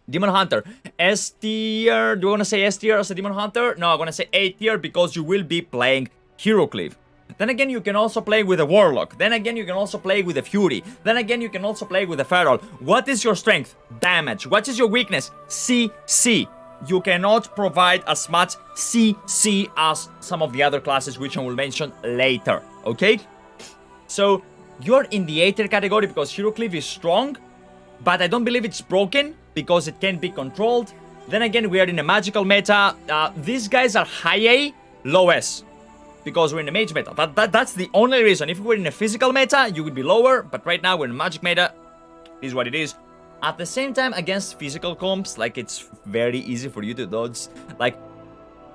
Demon Hunter. S tier. Do you want to say S tier as a Demon Hunter? No, I'm going to say A tier because you will be playing Hero Cleave. Then again, you can also play with a Warlock. Then again, you can also play with a Fury. Then again, you can also play with a Feral. What is your strength? Damage. What is your weakness? CC. You cannot provide as much CC as some of the other classes, which I will mention later. Okay? So, you're in the A tier category because Hero Cleave is strong, but I don't believe it's broken because it can be controlled. Then again, we are in a magical meta. These guys are high A, low S, because we're in a mage meta. That's the only reason. If we were in a physical meta, you would be lower, but right now we're in a magic meta. It is what it is. At the same time, against physical comps, like, it's very easy for you to dodge. Like,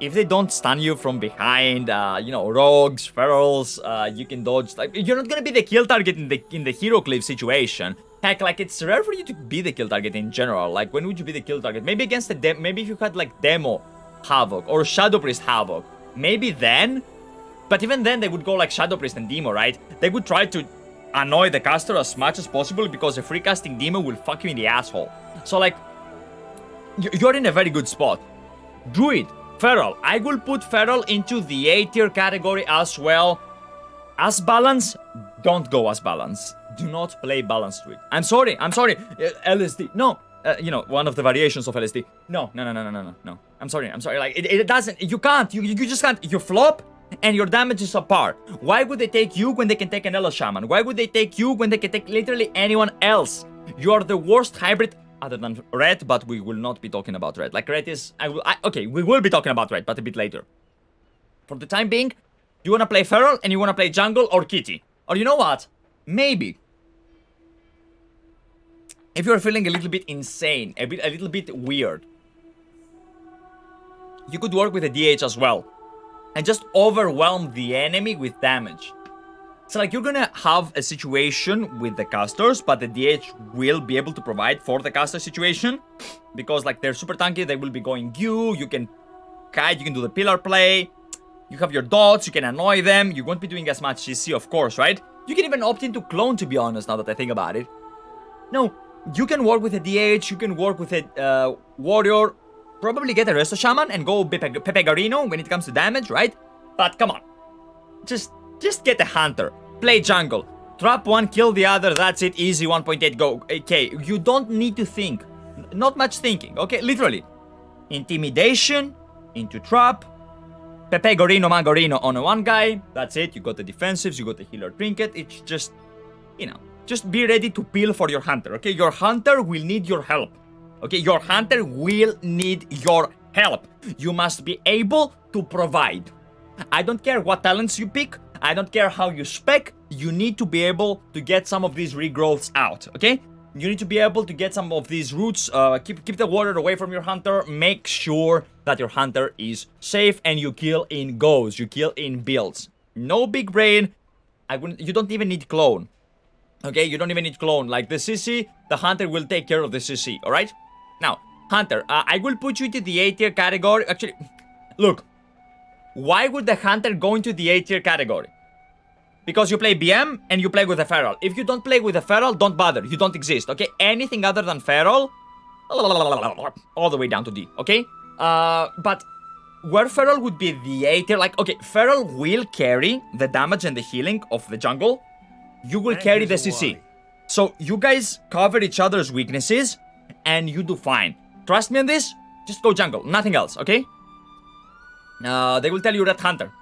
if they don't stun you from behind, rogues, ferals, you can dodge. Like, you're not gonna be the kill target in the Hero Cleave situation. Heck, like, it's rare for you to be the kill target in general. Like, when would you be the kill target? Maybe against maybe if you had, like, Demo Havoc or Shadow Priest Havoc. Maybe then. But even then, they would go, like, Shadow Priest and Demo, right? They would try to annoy the caster as much as possible because a free casting Demo will fuck you in the asshole. So, like, you're in a very good spot. Druid, Feral. I will put Feral into the A tier category as well. As balance, don't go as balance. Do not play balance Druid. I'm sorry. LSD. No. One of the variations of LSD. No. I'm sorry. Like, it doesn't. You can't. You just can't. You flop and your damage is subpar. Why would they take you when they can take an Elo Shaman? Why would they take you when they can take literally anyone else? You are the worst hybrid other than Red, but we will not be talking about Red. Like, Red is... okay, we will be talking about Red, but a bit later. For the time being, you want to play Feral and you want to play Jungle or Kitty. Or you know what? Maybe. If you're feeling a little bit insane, a little bit weird, you could work with a DH as well. And just overwhelm the enemy with damage. So, like, you're gonna have a situation with the casters, but the DH will be able to provide for the caster situation. Because, like, they're super tanky, they will be going you can kite, you can do the pillar play. You have your dots, you can annoy them. You won't be doing as much CC, of course, right? You can even opt into clone, to be honest, now that I think about it. No, you can work with a DH, you can work with a warrior. Probably get a Resto Shaman and go Pepe Garino when it comes to damage, right? But come on. Just get a Hunter. Play jungle. Trap one, kill the other, that's it. Easy, 1.8 go. Okay, you don't need to think. Not much thinking, okay? Literally. Intimidation, into trap, Pepe Gorino Magorino on one guy. That's it. You got the defensives, you got the healer trinket. It's just, you know, just be ready to peel for your hunter, okay? Your hunter will need your help, okay? Your hunter will need your help. You must be able to provide. I don't care what talents you pick. I don't care how you spec. You need to be able to get some of these regrowths out, okay? You need to be able to get some of these roots. Keep the water away from your hunter. Make sure that your hunter is safe and you kill in goes. You kill in builds. No big brain. You don't even need clone. Okay, you don't even need clone. Like the CC, the hunter will take care of the CC, alright? Now, hunter, I will put you into the A tier category. Actually, look. Why would the hunter go into the A tier category? Because you play BM and you play with a feral. If you don't play with a feral, don't bother. You don't exist, okay? Anything other than feral, all the way down to D, okay? But where feral would be the A tier, like, okay, feral will carry the damage and the healing of the jungle. You will carry the CC. So you guys cover each other's weaknesses and you do fine. Trust me on this, just go jungle, nothing else, okay? They will tell you red hunter.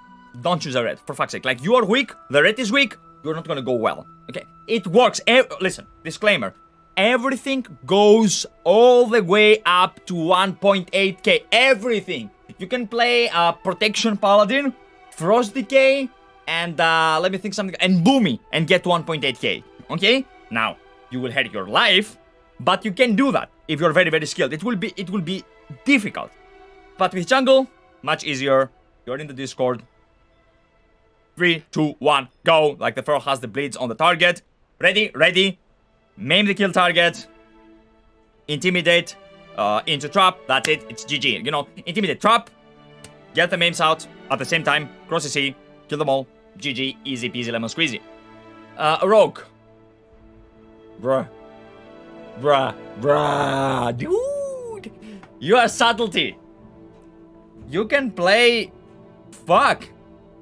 Don't choose a red, for fuck's sake. Like, you are weak, the red is weak, you're not gonna go well. Okay, it works. Listen, disclaimer. Everything goes all the way up to 1.8k. Everything. You can play Protection Paladin, Frost Decay, and let me think something, and Boomy, and get 1.8k. Okay? Now, you will hate your life, but you can do that if you're very, very skilled. It will be difficult. But with jungle, much easier. You're in the Discord. 3, 2, 1, go. Like the feral has the bleeds on the target. Ready. Maim the kill target. Intimidate. Into trap. That's it. It's GG. You know, intimidate trap. Get the maims out at the same time. Cross the sea. Kill them all. GG. Easy peasy lemon squeezy. Rogue. Bruh. Dude. You are subtlety. You can play. Fuck.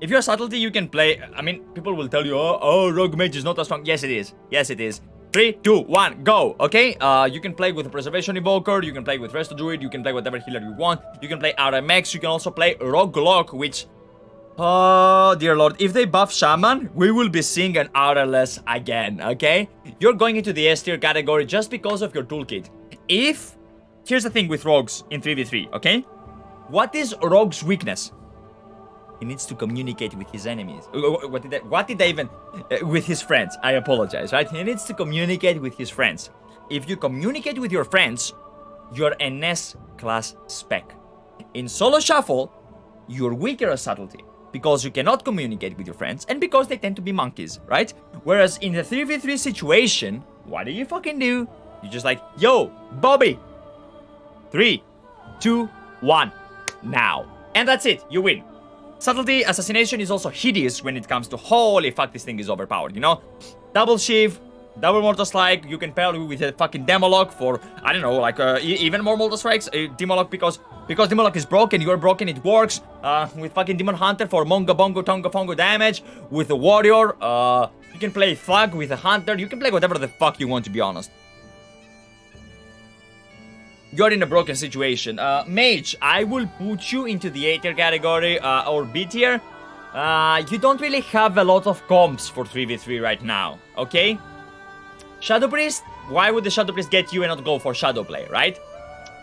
If you're subtlety, you can play. I mean, people will tell you, oh, Rogue Mage is not as strong. Yes, it is. Yes, it is. 3, 2, 1, go. Okay? You can play with a Preservation Evoker. You can play with Druid. You can play whatever healer you want. You can play RMX. You can also play Warlock, which. Oh, dear lord. If they buff Shaman, we will be seeing an RLS again. Okay? You're going into the S tier category just because of your toolkit. Here's the thing with rogues in 3v3. Okay? What is Rogue's weakness? He needs to communicate with his enemies. What did I even... with his friends. I apologize, right? He needs to communicate with his friends. If you communicate with your friends, you're an S-class spec. In solo shuffle, you're weaker as subtlety. Because you cannot communicate with your friends, and because they tend to be monkeys, right? Whereas in the 3v3 situation, what do you fucking do? You're just like, yo, Bobby! 3, 2, 1, now. And that's it, you win. Subtlety, assassination is also hideous when it comes to holy fuck, this thing is overpowered, you know? Double Shiv, double Mortal Strike, you can pair with a fucking Demolock for, I don't know, like even more Mortal Strikes. Demolock because Demolock is broken, you're broken, it works. With fucking Demon Hunter for Monga Bongo Tonga Fongo damage. With the Warrior, you can play Thug with a Hunter, you can play whatever the fuck you want, to be honest. You're in a broken situation. Mage, I will put you into the A tier category, or B tier. You don't really have a lot of comps for 3v3 right now, okay? Shadow Priest, why would the Shadow Priest get you and not go for Shadow Play, right?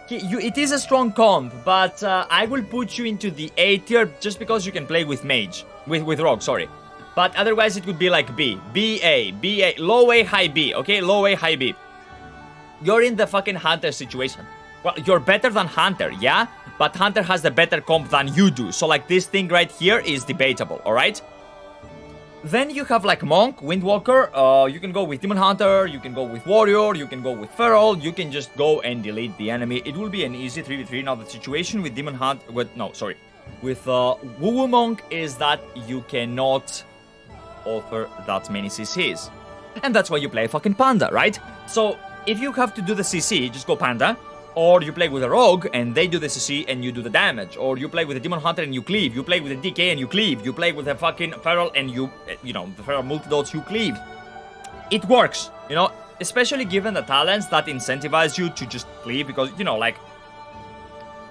It is a strong comp, but I will put you into the A tier just because you can play with Mage. With Rogue, sorry. But otherwise it would be like B. B, low A, high B, okay? Low A, high B. You're in the fucking Hunter situation. Well, you're better than Hunter, yeah? But Hunter has the better comp than you do. So, like, this thing right here is debatable, alright? Then you have, like, Monk, Windwalker. You can go with Demon Hunter. You can go with Warrior. You can go with Feral. You can just go and delete the enemy. It will be an easy 3v3. Now, the situation with Demon Hunter... With Woo Monk is that you cannot offer that many CCs. And that's why you play fucking Panda, right? So, if you have to do the CC, just go Panda. Or you play with a Rogue and they do the CC and you do the damage. Or you play with a Demon Hunter and you cleave. You play with a DK and you cleave. You play with a fucking Feral and you know, the Feral multi-dots, you cleave. It works, you know, especially given the talents that incentivize you to just cleave. Because, you know, like,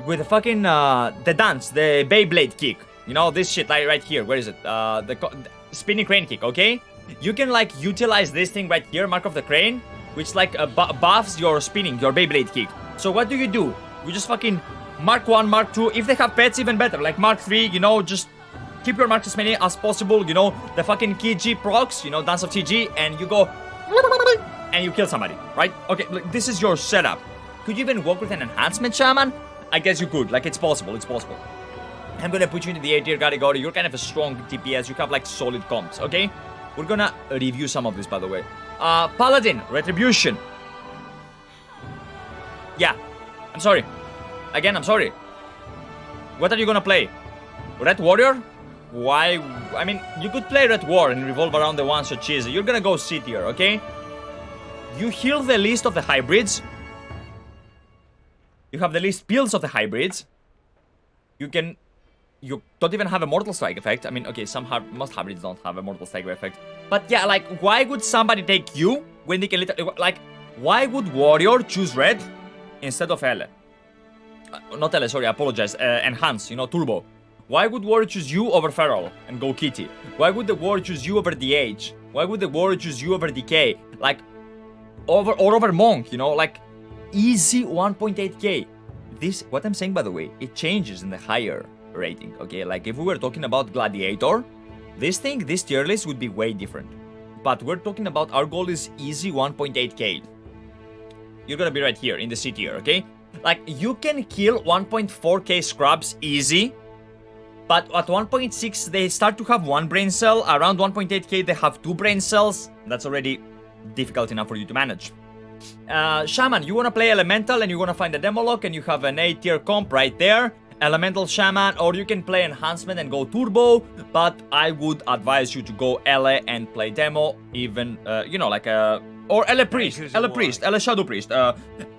with the fucking, the dance, the Beyblade kick. You know, this shit like right here. Where is it? The spinning crane kick, okay? You can like utilize this thing right here, Mark of the Crane, which like buffs your spinning, your Beyblade kick. So what do? You just fucking Mark 1, Mark 2. If they have pets, even better. Like Mark 3, you know, just keep your marks as many as possible. You know, the fucking TG procs, you know, Dance of TG, and you go and you kill somebody, right? Okay, like, this is your setup. Could you even work with an enhancement shaman? I guess you could. Like, it's possible. It's possible. I'm gonna put you into the A tier category. You're kind of a strong DPS. You have like solid comps, okay? We're gonna review some of this, by the way. Paladin, Retribution. Yeah, I'm sorry. Again, I'm sorry. What are you gonna play? Red Warrior? Why? I mean, you could play Red War and revolve around the one shot cheesy. You're gonna go C tier, okay? You heal the least of the hybrids. You have the least pills of the hybrids. You don't even have a Mortal Strike effect. I mean, okay, most hybrids don't have a Mortal Strike effect. But yeah, like, why would somebody take you when they can literally... Like, why would Warrior choose Red instead of Ele? Not Ele, sorry, I apologize. Enhance, you know, Turbo. Why would Warrior choose you over Feral and go Kitty? Why would the Warrior choose you over DH? Why would the Warrior choose you over Decay? Like, over Monk, you know, like, easy 1.8k. This, what I'm saying, by the way, it changes in the higher rating, okay? Like, if we were talking about Gladiator, this tier list would be way different. But we're talking about, our goal is easy 1.8k. You're gonna be right here in the C tier, okay? Like, you can kill 1.4k scrubs easy, but at 1.6 they start to have 1 brain cell. Around 1.8k they have 2 brain cells. That's already difficult enough for you to manage. Shaman, you wanna play Elemental and you wanna find a demo lock and you have an A tier comp right there. Elemental Shaman, or you can play Enhancement and go Turbo, but I would advise you to go Ele and play Demo, even, you know, like or Ele Priest, Ele Shadow Priest,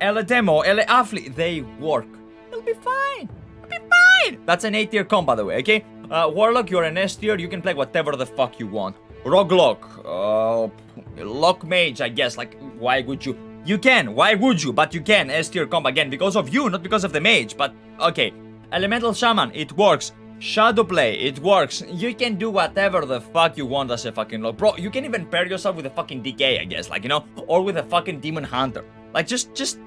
Ele Demo, Ele Affli, they work. It'll be fine. It'll be fine. That's an A tier comp, by the way, okay? Warlock, you're an S tier, you can play whatever the fuck you want. Roguelock, Lock Mage, I guess, like, why would you? You can, why would you? But you can, S tier comp again, because of you, not because of the Mage, but, okay. Elemental Shaman, it works. Shadowplay, it works. You can do whatever the fuck you want as a fucking lock. Bro, you can even pair yourself with a fucking DK, I guess, like, you know, or with a fucking Demon Hunter. Like, just,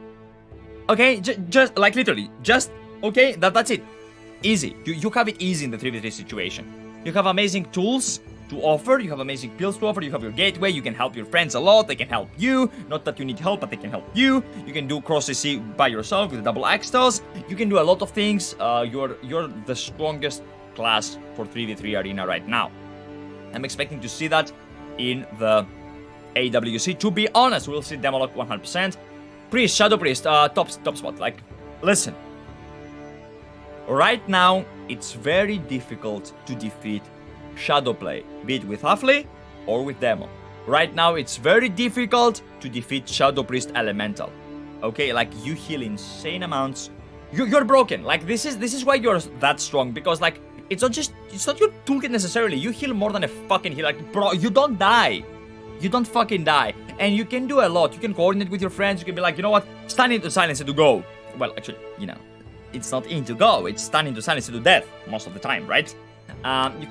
okay, just, like, literally, just, okay, that's it. Easy. You have it easy in the 3v3 situation. You have amazing tools to offer, you have amazing pills to offer, you have your gateway, you can help your friends a lot, they can help you, not that you need help, but they can help you. You can do cross CC by yourself with double axe toss. You can do a lot of things. You're the strongest class for 3v3 arena right now. I'm expecting to see that in the AWC. To be honest, we'll see Demolock 100%. Priest, Shadow Priest, top spot. Like, listen. Right now, it's very difficult to defeat Shadowplay, be it with Affli or with Demo. Right now, it's very difficult to defeat Shadow Priest Elemental. Okay, like, you heal insane amounts. You're broken. Like, this is why you're that strong, because, like, it's not your toolkit necessarily. You heal more than a fucking heal. Like, bro, you don't die. You don't fucking die. And you can do a lot. You can coordinate with your friends. You can be like, you know what? Stun into silence and to go. Well, actually, you know, it's not into go. It's stun into silence to death most of the time, right?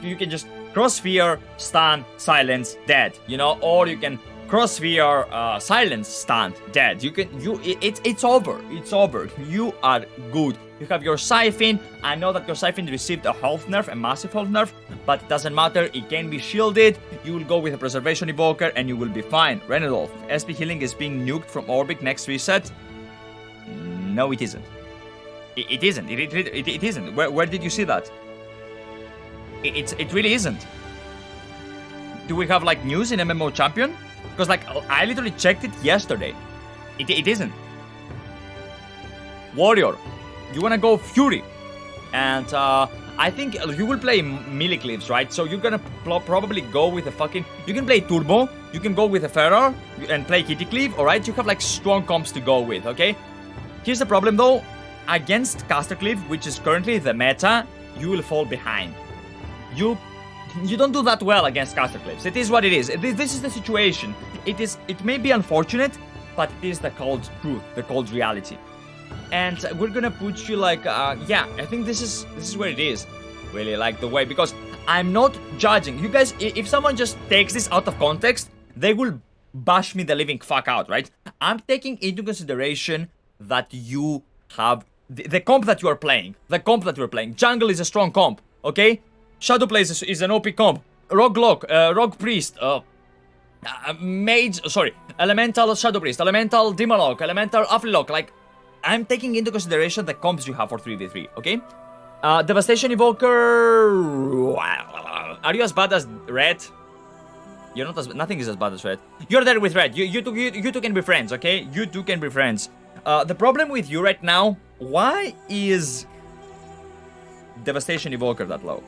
You can just crossfear, stun, silence, dead, you know, or you can crossfear, silence, stun, dead. It's over. It's over. You are good. You have your Siphon. I know that your Siphon received a health nerf, a massive health nerf, but it doesn't matter. It can be shielded. You will go with a Preservation Evoker and you will be fine. Renadolf, SP healing is being nuked from Orbic next reset. No, it isn't. It isn't. It isn't. Where did you see that? It really isn't. Do we have like news in MMO Champion? Because like I literally checked it yesterday. It isn't. Warrior, you wanna go Fury, and I think you will play melee clips, right? So you're gonna probably go with a fucking. You can play Turbo. You can go with a Ferrer and play Kitty Cleave. All right, you have like strong comps to go with. Okay. Here's the problem though. Against Caster Cleave, which is currently the meta, you will fall behind. You don't do that well against Caster Cliffs. It is what it is. This is the situation. It may be unfortunate, but it is the cold truth, the cold reality. And we're gonna put you like, yeah, I think this is where it is. really like the way, because I'm not judging. You guys, if someone just takes this out of context, they will bash me the living fuck out, right? I'm taking into consideration that you have the comp that you are playing. The comp that you are playing. Jungle is a strong comp, okay? Shadow Plays is an OP comp. Rogue Priest, Mage, sorry, Elemental Shadow Priest, Elemental Demon Lock, Elemental Afflilock. Like, I'm taking into consideration the comps you have for 3v3, okay? Devastation Evoker. Are you as bad as Red? You're not as nothing is as bad as Red. You're there with Red. You two can be friends, okay? You two can be friends. The problem with you right now, why is Devastation Evoker that low?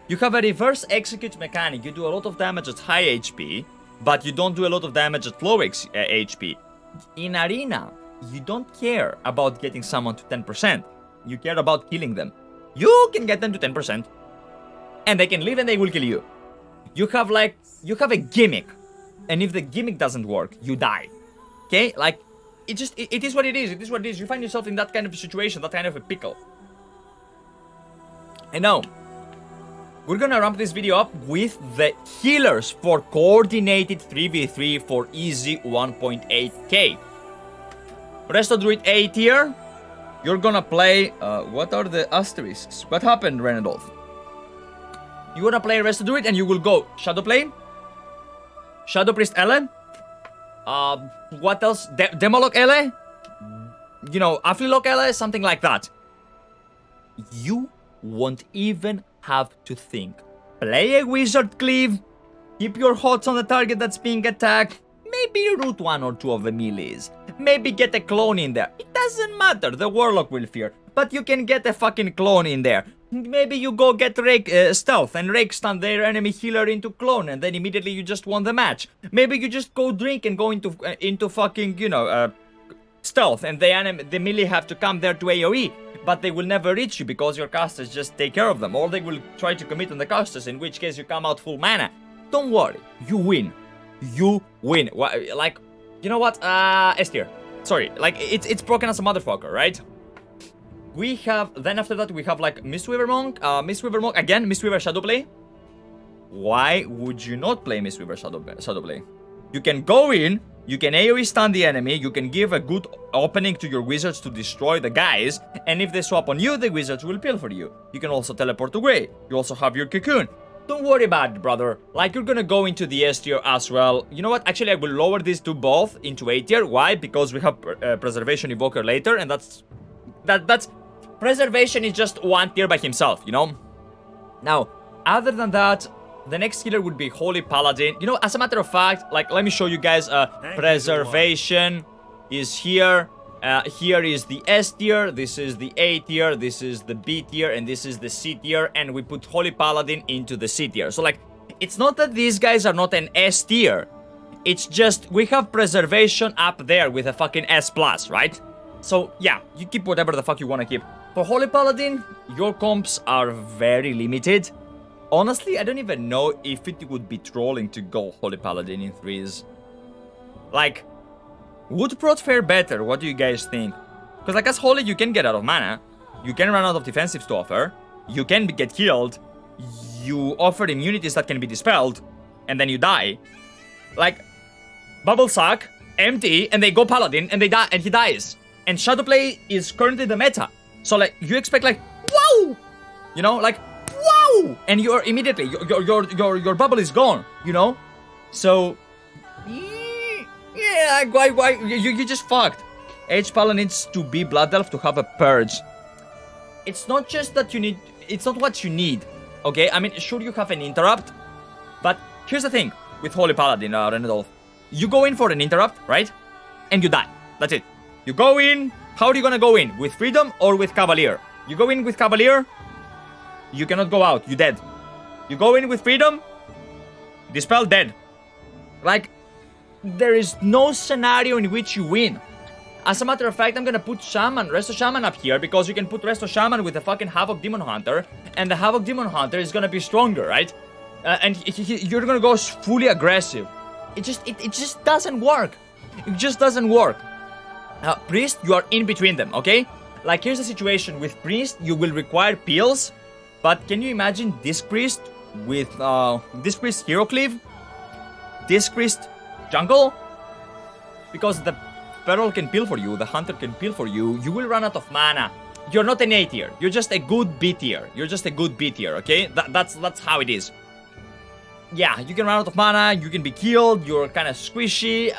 You have a reverse execute mechanic. You do a lot of damage at high HP, but you don't do a lot of damage at low HP. In Arena, you don't care about getting someone to 10%. You care about killing them. You can get them to 10%, and they can live and they will kill you. You have a gimmick, and if the gimmick doesn't work, you die. Okay? Like, it is what it is. It is what it is. You find yourself in that kind of a situation, that kind of a pickle. And now, we're gonna ramp this video up with the healers for coordinated 3v3 for easy 1.8k. Resto Druid A tier. You're gonna play, what are the asterisks? What happened, Renadolf? You're gonna play Resto Druid and you will go Shadow Play, Shadow Priest Ele, what else? Demolock Ele? You know, Afflilock Ele, something like that. You won't even have to think. Play a Wizard Cleave, keep your hots on the target that's being attacked, maybe root one or two of the melees, maybe get a clone in there. It doesn't matter, the Warlock will fear, but you can get a fucking clone in there. Maybe you go get stealth and rake stun their enemy healer into clone, and then immediately you just won the match. Maybe you just go drink and go into fucking, you know, stealth, and the melee have to come there to AoE, but they will never reach you because your casters just take care of them, or they will try to commit on the casters, in which case you come out full mana. Don't worry, you win. You win. Like, you know what? S tier. Sorry, like, it's broken as a motherfucker, right? We have, then after that, we have like Mistweaver Monk, again, Mistweaver Shadow Play. Why would you not play Mistweaver Shadow Play? You can go in, you can AoE stun the enemy, you can give a good opening to your wizards to destroy the guys, and if they swap on you, the wizards will peel for you. You can also teleport away. You also have your cocoon. Don't worry about it, brother. Like, you're gonna go into the S tier as well. You know what? Actually, I will lower these two both into A tier. Why? Because we have Preservation Evoker later, and that's Preservation is just one tier by himself, you know? Now, other than that, the next healer would be Holy Paladin. You know, as a matter of fact, like, let me show you guys, Preservation is here. Here is the S tier, this is the A tier, this is the B tier, and this is the C tier, and we put Holy Paladin into the C tier. So, like, it's not that these guys are not an S tier. It's just, we have Preservation up there with a fucking S+, right? So, yeah, you keep whatever the fuck you want to keep. For Holy Paladin, your comps are very limited. Honestly, I don't even know if it would be trolling to go Holy Paladin in 3s. Like, would Prot fare better? What do you guys think? Because, like, as Holy, you can get out of mana. You can run out of defensives to offer. You can get healed. You offer immunities that can be dispelled. And then you die. Like, Bubble Sack, empty, and they go Paladin, and they die, and he dies. And Shadowplay is currently the meta. So, like, you expect, like, wow! You know, like, wow! And you're immediately, your bubble is gone, you know? So, yeah, why, you just fucked. H-Pala needs to be Blood Elf to have a Purge. It's not just that you need, it's not what you need, okay? I mean, sure, you have an interrupt, but here's the thing with Holy Paladin, Renadolf. You go in for an interrupt, right? And you die. That's it. You go in, how are you gonna go in? With Freedom or with Cavalier? You go in with Cavalier, you cannot go out, you're dead. You go in with Freedom, Dispel, dead. Like, there is no scenario in which you win. As a matter of fact, I'm gonna put Shaman, Resto Shaman up here, because you can put Resto Shaman with the fucking Havoc Demon Hunter, and the Havoc Demon Hunter is gonna be stronger, right? And you're gonna go fully aggressive. It just doesn't work. It just doesn't work. Priest, you are in between them, okay? Like, here's the situation. With Priest, you will require peels But can you imagine Disc Priest with Disc Priest Hero Cleave? Disc Priest Jungle? Because the Feral can peel for you, the Hunter can peel for you, you will run out of mana. You're not an A tier, you're just a good B tier. You're just a good B tier, okay? That's how it is. Yeah, you can run out of mana, you can be killed, you're kind of squishy.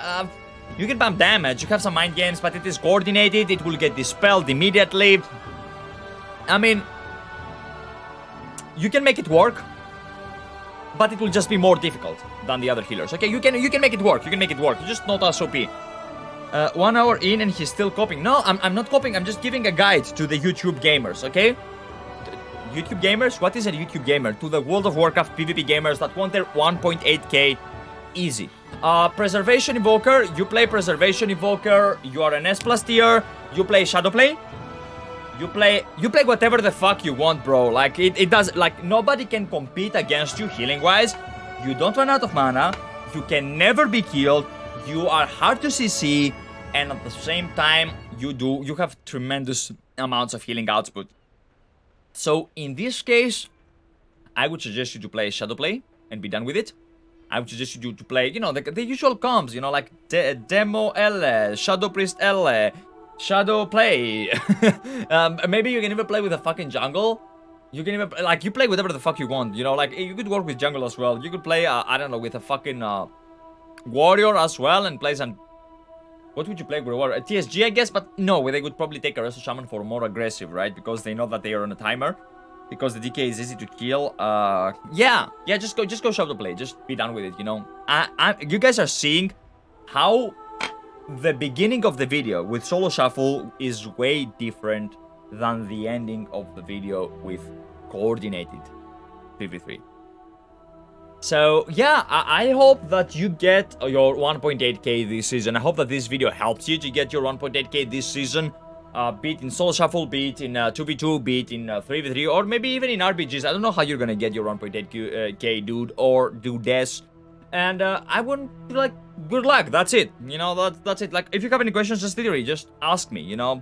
You can bump damage, you have some mind games, but it is coordinated, it will get dispelled immediately. I mean, you can make it work, but it will just be more difficult than the other healers. Okay, you can make it work, you're just not as OP. 1 hour in and he's still copying. No, I'm not copying, I'm just giving a guide to the YouTube gamers, okay? YouTube gamers? What is a YouTube gamer? To the World of Warcraft PvP gamers that want their 1.8k easy. Preservation Evoker, you play Preservation Evoker, you are an S+ tier, you play Shadowplay. You play whatever the fuck you want, bro. Like, it does, like, nobody can compete against you healing-wise. You don't run out of mana, you can never be killed, you are hard to CC, and at the same time, you have tremendous amounts of healing output. So, in this case, I would suggest you to play Shadowplay and be done with it. I would suggest you to play, you know, the usual comps, you know, like Demo L, Shadow Priest L, Shadow Play. Maybe you can even play with a fucking jungle. You can even, like, you play whatever the fuck you want, you know, like, you could work with jungle as well. You could play, I don't know, with a fucking warrior as well and play some... What would you play with a warrior? A TSG, I guess, but no, they would probably take a Resto Shaman for more aggressive, right? Because they know that they are on a timer. Because the DK is easy to kill. Yeah, just go Shadow Play. Just be done with it, you know. You guys are seeing how the beginning of the video with Solo Shuffle is way different than the ending of the video with coordinated PvP. So yeah, I hope that you get your 1.8k this season. I hope that this video helps you to get your 1.8k this season. Be it in Solo Shuffle, be it in 2v2, be it in 3v3, or maybe even in RPGs. I don't know how you're gonna get your 1.8k dude or dudess. And I wouldn't, like, good luck, that's it. You know, that's it. Like, if you have any questions, just literally, just ask me, you know.